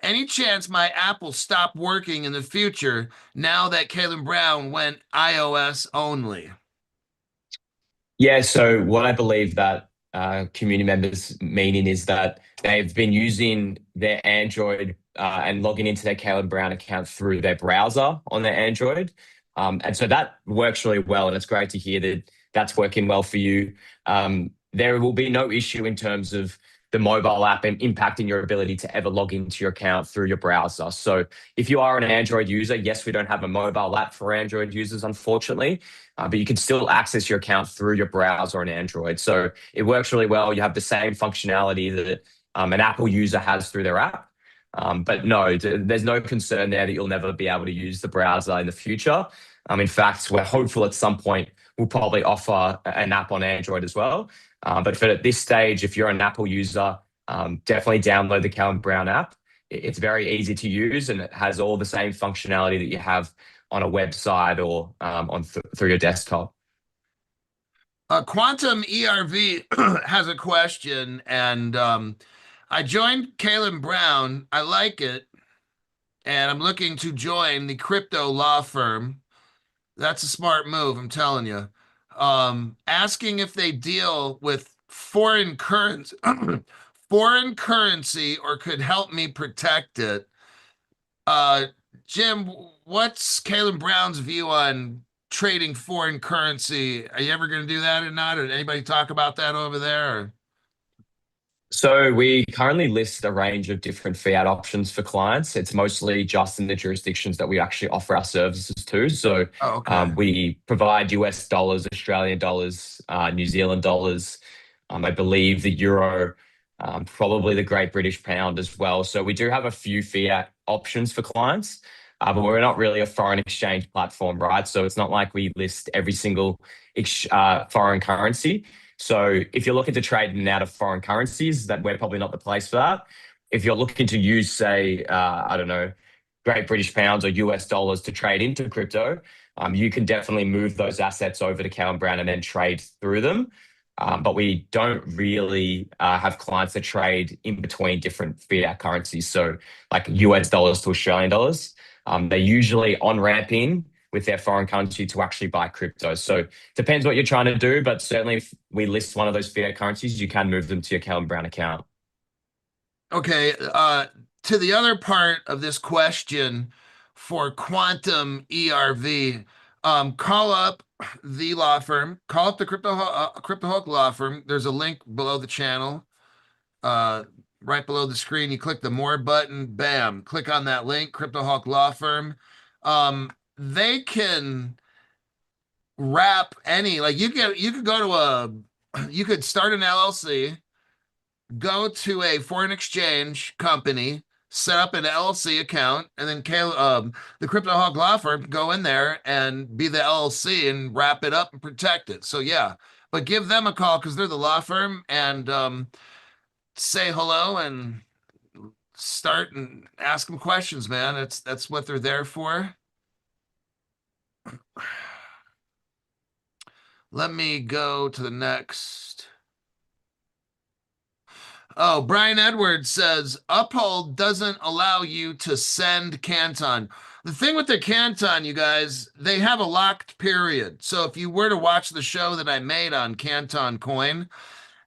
Any chance my app will stop working in the future now that Kalen Brown went iOS only? Yeah, so what I believe that community members meaning is that they've been using their Android and logging into their Caleb Brown account through their browser on their Android. And so that works really well. And it's great to hear that that's working well for you. There will be no issue in terms of the mobile app and impacting your ability to ever log into your account through your browser. So if you are an Android user, yes, we don't have a mobile app for Android users, unfortunately. But you can still access your account through your browser on Android. So it works really well. You have the same functionality that an Apple user has through their app. But no, there's no concern there that you'll never be able to use the browser in the future. In fact, we're hopeful at some point we'll probably offer an app on Android as well. But for at this stage, if you're an Apple user, definitely download the Calvin Brown app. It's very easy to use and it has all the same functionality that you have on a website or through your desktop. Quantum ERV has a question, and I joined Kalen Brown. I like it, and I'm looking to join the crypto law firm. That's a smart move, I'm telling you. Asking if they deal with foreign currency, foreign currency, or could help me protect it. Uh, Jim, what's Kalen Brown's view on trading foreign currency? Are you ever going to do that or not? Or did anybody talk about that over there? Or? So we currently list a range of different fiat options for clients. It's mostly just in the jurisdictions that we actually offer our services to. So Oh, okay. we provide US dollars, Australian dollars, New Zealand dollars. I believe the euro, probably the Great British pound as well. So we do have a few fiat options for clients, but we're not really a foreign exchange platform, right? So it's not like we list every single foreign currency. So if you're looking to trade in and out of foreign currencies, that we're probably not the place for that. If you're looking to use, say, I don't know, Great British pounds or US dollars to trade into crypto, you can definitely move those assets over to Cowan Brown and then trade through them. But we don't really have clients that trade in between different fiat currencies. So like US dollars to Australian dollars, they're usually on ramping with their foreign currency to actually buy crypto. So depends what you're trying to do, but certainly if we list one of those fiat currencies, you can move them to your Calvin Brown account. Okay. To the other part of this question for Quantum ERV, call up the law firm, call up the Crypto Hook law firm. There's a link below the channel, right below the screen. You click the more button, bam, click on that link, Crypto Hawk law firm. They can wrap any, like you could go to you could start an LLC, go to a foreign exchange company, set up an LLC account, and then the Crypto Hawk law firm can go in there and be the LLC and wrap it up and protect it. So yeah, but give them a call because they're the law firm, and say hello and start and ask them questions, man. That's what they're there for. Let me go to the next. Oh, Brian Edwards says Uphold doesn't allow you to send Canton. The thing with the Canton, you guys, they have a locked period. So if you were to watch the show that I made on Canton Coin,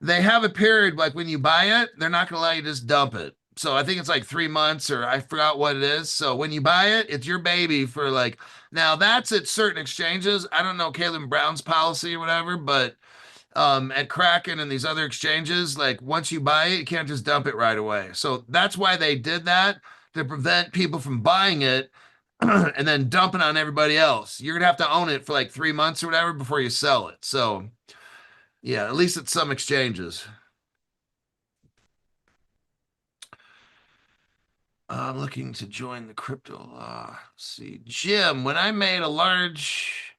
they have a period like when you buy it, they're not going to allow you to just dump it. So I think it's like 3 months or I forgot what it is. So when you buy it, it's your baby for like, now that's at certain exchanges. I don't know Caleb Brown's policy or whatever, but at Kraken and these other exchanges, like once you buy it, you can't just dump it right away. So that's why they did that to prevent people from buying it and then dumping on everybody else. You're gonna have to own it for like 3 months or whatever before you sell it. So yeah, at least at some exchanges. I'm looking to join the crypto law. Let's see, Jim, when I made a large.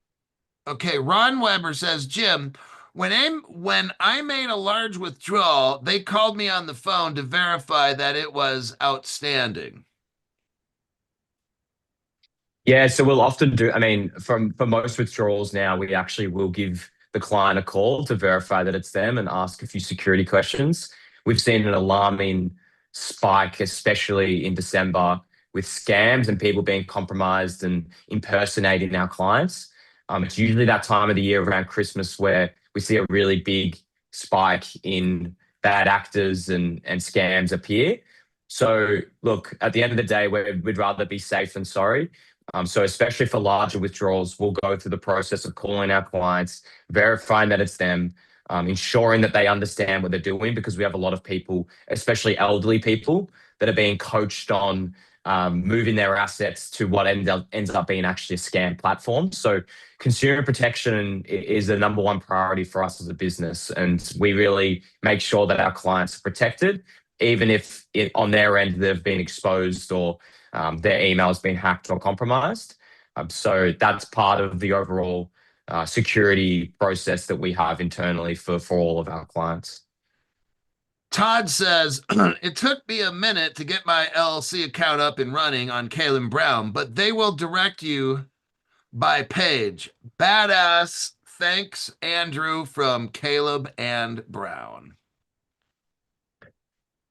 Okay, Ron Weber says, Jim, when I made a large withdrawal, they called me on the phone to verify that it was outstanding. Yeah, so we'll often do, I mean, for most withdrawals now, we actually will give the client a call to verify that it's them and ask a few security questions. We've seen an alarming spike, especially in December, with scams and people being compromised and impersonating our clients. It's usually that time of the year around Christmas where we see a really big spike in bad actors and scams appear. So, look, at the end of the day, we'd rather be safe than sorry. So especially for larger withdrawals, we'll go through the process of calling our clients, verifying that it's them, ensuring that they understand what they're doing, because we have a lot of people, especially elderly people, that are being coached on moving their assets to what ends up being actually a scam platform. So consumer protection is the number one priority for us as a business, and we really make sure that our clients are protected, even if on their end they've been exposed or their email has been hacked or compromised. So that's part of the overall security process that we have internally for all of our clients. Todd says, it took me a minute to get my LLC account up and running on Caleb Brown, but they will direct you by page. Badass. Thanks, Andrew, from Caleb and Brown.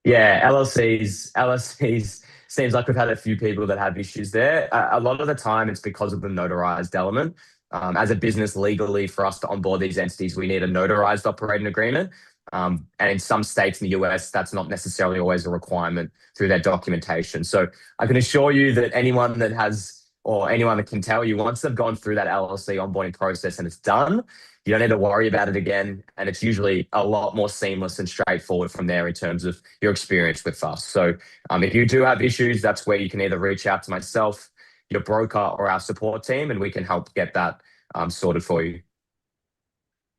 Yeah, LLCs seems like we've had a few people that have issues there. A lot of the time, it's because of the notarized element. As a business, legally, for us to onboard these entities, we need a notarized operating agreement. And in some states in the US, that's not necessarily always a requirement through their documentation. So I can assure you that anyone that has, or anyone that can tell you, once they've gone through that LLC onboarding process and it's done, you don't need to worry about it again. And it's usually a lot more seamless and straightforward from there in terms of your experience with us. So if you do have issues, that's where you can either reach out to myself, your broker, or our support team, and we can help get that sorted for you.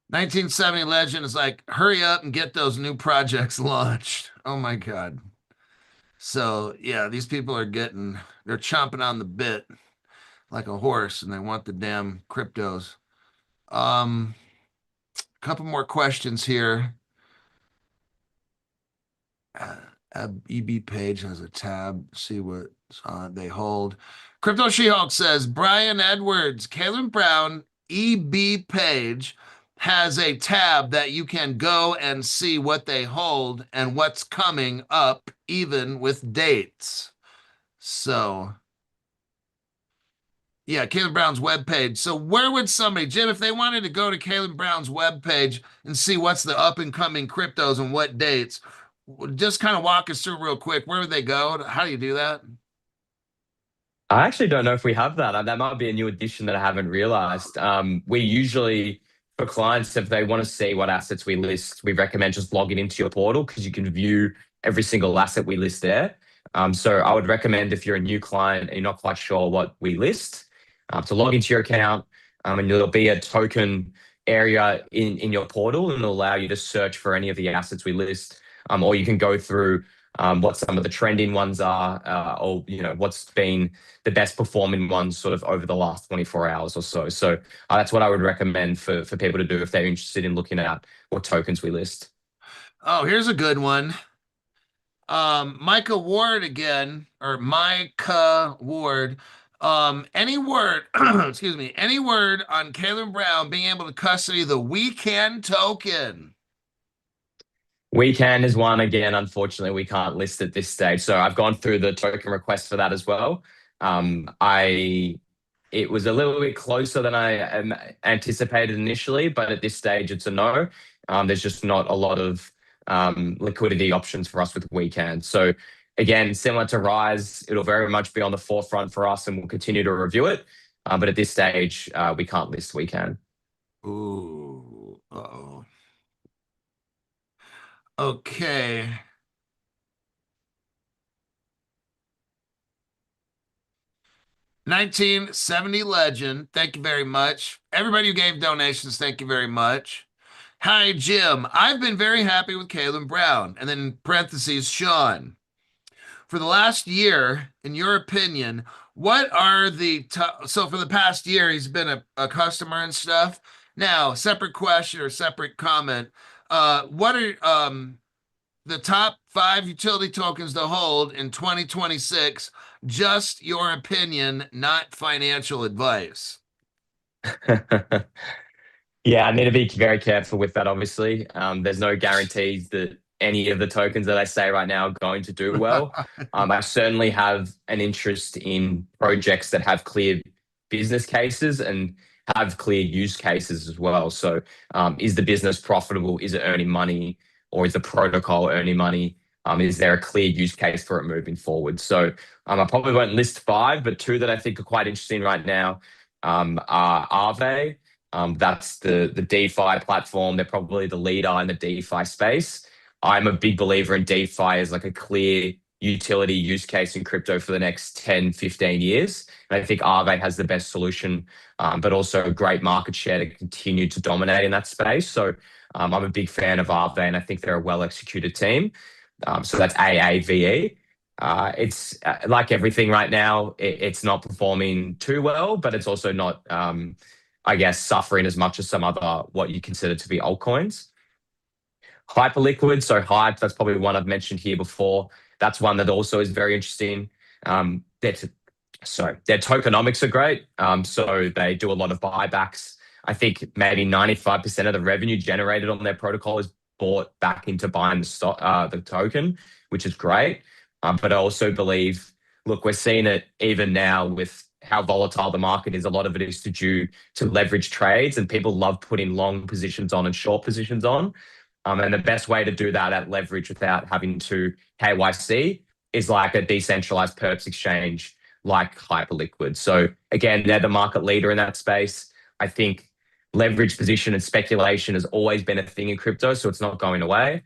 1970 Legend is like, hurry up and get those new projects launched. Oh my God. So yeah, these people they're chomping on the bit like a horse and they want the damn cryptos. A couple more questions here. EB page has a tab. See what they hold. Crypto She-Hulk says, Brian Edwards, Caleb Brown, EB page has a tab that you can go and see what they hold and what's coming up, even with dates. So yeah, Caleb Brown's webpage. So where would somebody, Jim, if they wanted to go to Caleb Brown's webpage and see what's the up and coming cryptos and what dates, just kind of walk us through real quick. Where would they go? How do you do that? I actually don't know if we have that. That might be a new addition that I haven't realized. We usually, for clients, if they want to see what assets we list, we recommend just logging into your portal because you can view every single asset we list there. So I would recommend, if you're a new client and you're not quite sure what we list, to log into your account, and there'll be a token area in your portal, and it'll allow you to search for any of the assets we list, or you can go through what some of the trending ones are, or what's been the best performing ones sort of over the last 24 hours or so. So that's what I would recommend for people to do if they're interested in looking at what tokens we list. Oh, here's a good one. Micah Ward again, or Micah Ward. Any word, excuse me, any word on Caleb Brown being able to custody the Weekend token? Weekend is one. Again, unfortunately, we can't list at this stage. So I've gone through the token request for that as well. It was a little bit closer than I anticipated initially, but at this stage, it's a no. There's just not a lot of liquidity options for us with Weekend. So again, similar to Rise, it'll very much be on the forefront for us, and we'll continue to review it. But at this stage, we can't list Weekend. Ooh, uh-oh. Okay. 1970 legend. Thank you very much. Everybody who gave donations, thank you very much. Hi, Jim. I've been very happy with Kaylen Brown. And then in parentheses, Sean. For the last year, in your opinion, what are the so for the past year, he's been a customer and stuff. Now, separate question or separate comment. What are the top 5 utility tokens to hold in 2026? Just your opinion, not financial advice. Yeah, I need to be very careful with that, obviously. There's no guarantees that any of the tokens that I say right now are going to do well. I certainly have an interest in projects that have clear business cases and have clear use cases as well. So, is the business profitable? Is it earning money? Or is the protocol earning money? Is there a clear use case for it moving forward? So, I probably won't list 5, but 2 that I think are quite interesting right now are Aave. That's the DeFi platform. They're probably the leader in the DeFi space. I'm a big believer in DeFi as like a clear utility use case in crypto for the next 10, 15 years. And I think Aave has the best solution, but also a great market share to continue to dominate in that space. So I'm a big fan of Aave, and I think they're a well-executed team. So that's AAVE. It's like everything right now, it's not performing too well, but it's also not I guess, suffering as much as some other what you consider to be altcoins. Hyperliquid, so Hype, that's probably one I've mentioned here before. That's one that also is very interesting. Their tokenomics are great. So they do a lot of buybacks. I think maybe 95% of the revenue generated on their protocol is bought back into buying the token, which is great. But I also believe, look, we're seeing it even now with how volatile the market is. A lot of it is due to leverage trades, and people love putting long positions on and short positions on. And the best way to do that at leverage without having to KYC is like a decentralized perps exchange like Hyperliquid. So again, they're the market leader in that space. I think leverage position and speculation has always been a thing in crypto, so it's not going away.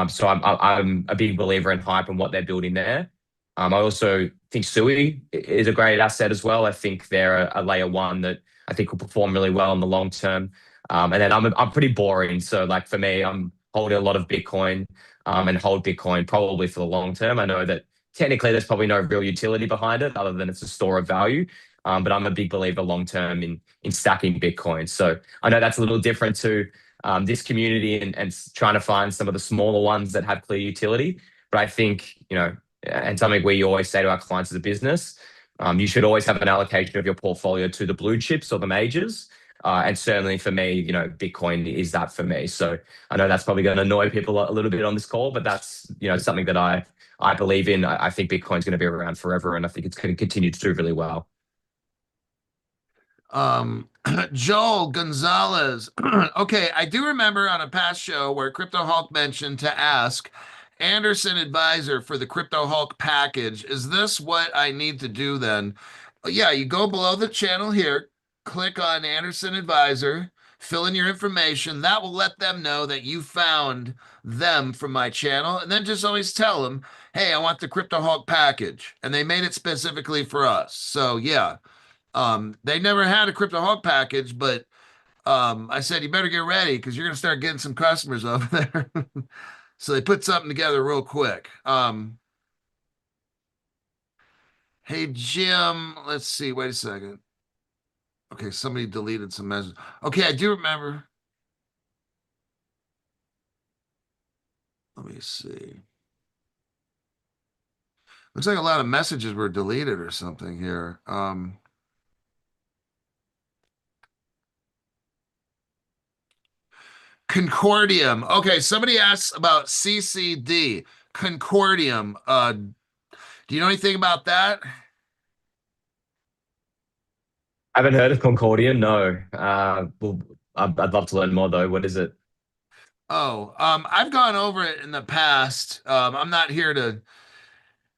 So I'm a big believer in Hype and what they're building there. I also think Sui is a great asset as well. I think they're a layer 1 that I think will perform really well in the long term. And then I'm pretty boring. So like for me, I'm holding a lot of Bitcoin and hold Bitcoin probably for the long term. I know that technically there's probably no real utility behind it other than it's a store of value. But I'm a big believer long term in stacking Bitcoin. So I know that's a little different to this community and trying to find some of the smaller ones that have clear utility. But I think, and something we always say to our clients as a business, you should always have an allocation of your portfolio to the blue chips or the majors. And certainly for me, Bitcoin is that for me. So I know that's probably going to annoy people a little bit on this call, but that's, something that I believe in. I think Bitcoin's going to be around forever, and I think it's going to continue to do really well. Joel Gonzalez. Okay, I do remember on a past show where Crypto Hulk mentioned to ask Anderson Advisor for the Crypto Hulk package. Is this what I need to do then? Yeah, you go below the channel here, click on Anderson Advisor, fill in your information. That will let them know that you found them from my channel. And then just always tell them, hey, I want the Crypto Hulk package. And they made it specifically for us. So yeah. They never had a Crypto Hulk package, but I said, you better get ready because you're going to start getting some customers over there. So they put something together real quick. Hey, Jim, let's see. Wait a second. Okay, somebody deleted some messages. Okay, I do remember. Let me see. Looks like a lot of messages were deleted or something here. Concordium. Okay, somebody asks about CCD. Concordium. Do you know anything about that? I haven't heard of Concordia. No. Well, I'd love to learn more though. What is it? Oh, I've gone over it in the past. I'm not here to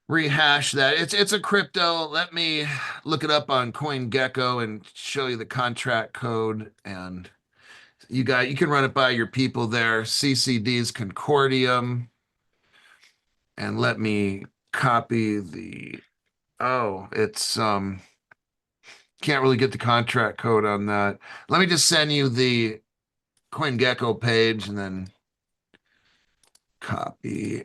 rehash that. It's a crypto. Let me look it up on CoinGecko and show you the contract code. And you can run it by your people there. CCD's Concordium. And let me copy the it's can't really get the contract code on that. Let me just send you the CoinGecko page and then copy.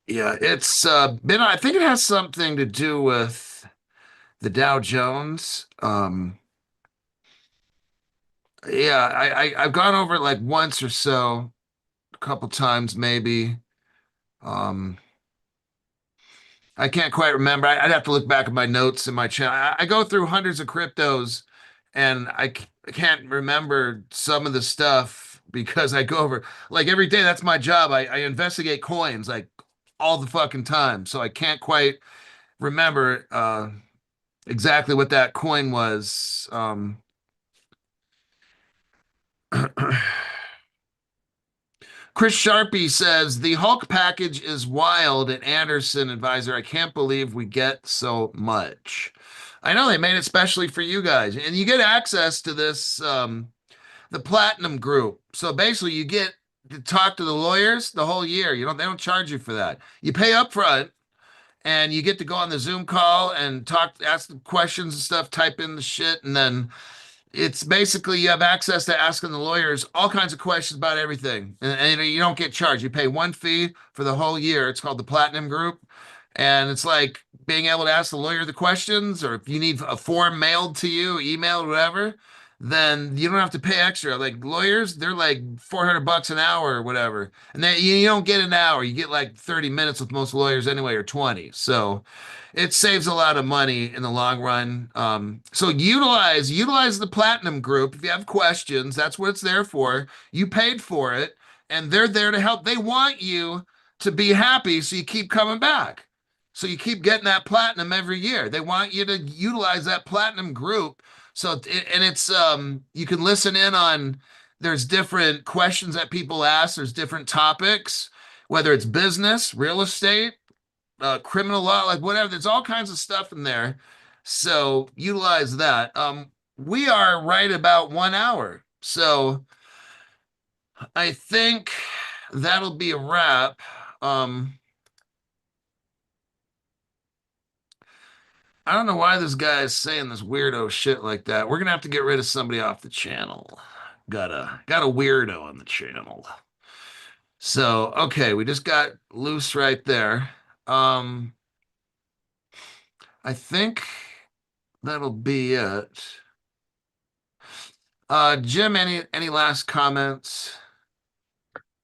Yeah, it's been I think it has something to do with the Dow Jones. Yeah, I've gone over it like once or so, a couple times maybe. Um, I can't quite remember. I'd have to look back at my notes in my channel. I go through hundreds of cryptos, and I can't remember some of the stuff because I go over like every day. That's my job. I investigate coins like all the fucking time, so I can't quite remember exactly what that coin was. Chris Sharpie says the Hulk package is wild at Anderson Advisor. I can't believe we get so much. I know they made it specially for you guys, and you get access to this the Platinum Group. So basically, you get to talk to the lawyers the whole year. They don't charge you for that. You pay up front, and you get to go on the Zoom call and talk, ask the questions and stuff, type in the shit, and then it's basically you have access to asking the lawyers all kinds of questions about everything, and you don't get charged. You pay one fee for the whole year. It's called the Platinum Group, and it's like being able to ask the lawyer the questions, or if you need a form mailed to you, emailed, whatever, then you don't have to pay extra. Like lawyers, they're like $400 an hour or whatever, and then you don't get an hour. You get like 30 minutes with most lawyers anyway, or 20. So it saves a lot of money in the long run. So utilize the Platinum Group. If you have questions, that's what it's there for. You paid for it, and they're there to help. They want you to be happy, so you keep coming back. So you keep getting that platinum every year. They want you to utilize that Platinum Group. So and it's you can listen in on there's different questions that people ask, there's different topics, whether it's business, real estate, criminal law, like whatever. There's all kinds of stuff in there. So utilize that. We are right about 1 hour. So I think that'll be a wrap. I don't know why this guy is saying this weirdo shit like that. We're gonna have to get rid of somebody off the channel. Got a weirdo on the channel. So okay, we just got loose right there. Um, I think that'll be it. Jim, any last comments?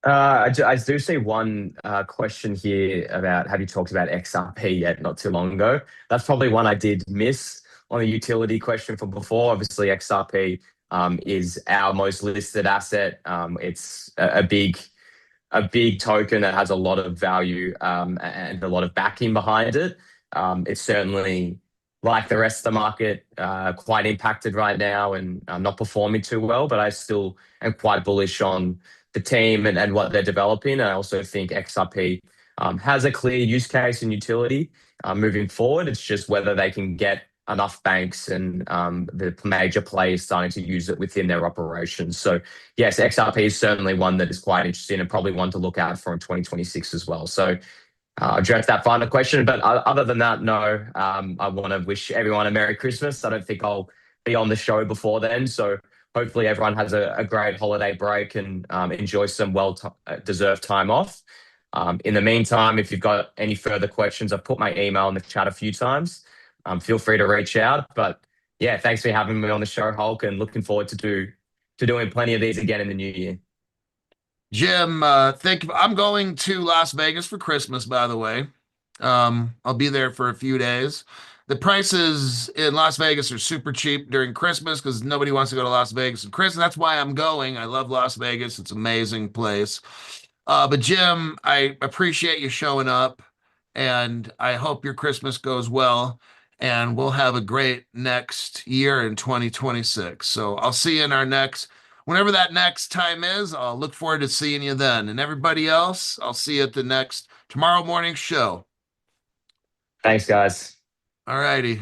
I do see one question here about have you talked about XRP yet not too long ago? That's probably one I did miss on the utility question from before. Obviously, XRP is our most listed asset. It's a big token that has a lot of value and a lot of backing behind it. It's certainly, like the rest of the market, quite impacted right now and not performing too well, but I still am quite bullish on the team and what they're developing. And I also think XRP has a clear use case and utility moving forward. It's just whether they can get enough banks and the major players starting to use it within their operations. So yes, XRP is certainly one that is quite interesting and probably one to look out for in 2026 as well. So address that final question. But other than that, no, I want to wish everyone a Merry Christmas. I don't think I'll be on the show before then. So hopefully everyone has a great holiday break and enjoys some well-deserved time off. In the meantime, if you've got any further questions, I've put my email in the chat a few times. Feel free to reach out. But yeah, thanks for having me on the show, Hulk, and looking forward to doing plenty of these again in the new year. Jim, thank you. I'm going to Las Vegas for Christmas, by the way. I'll be there for a few days. The prices in Las Vegas are super cheap during Christmas because nobody wants to go to Las Vegas for Christmas. That's why I'm going. I love Las Vegas. It's an amazing place. But Jim, I appreciate you showing up, and I hope your Christmas goes well. and we'll have a great next year in 2026. So I'll see you in our whenever that next time is. I'll look forward to seeing you then. And everybody else, I'll see you at the next tomorrow morning show. Thanks, guys. All righty.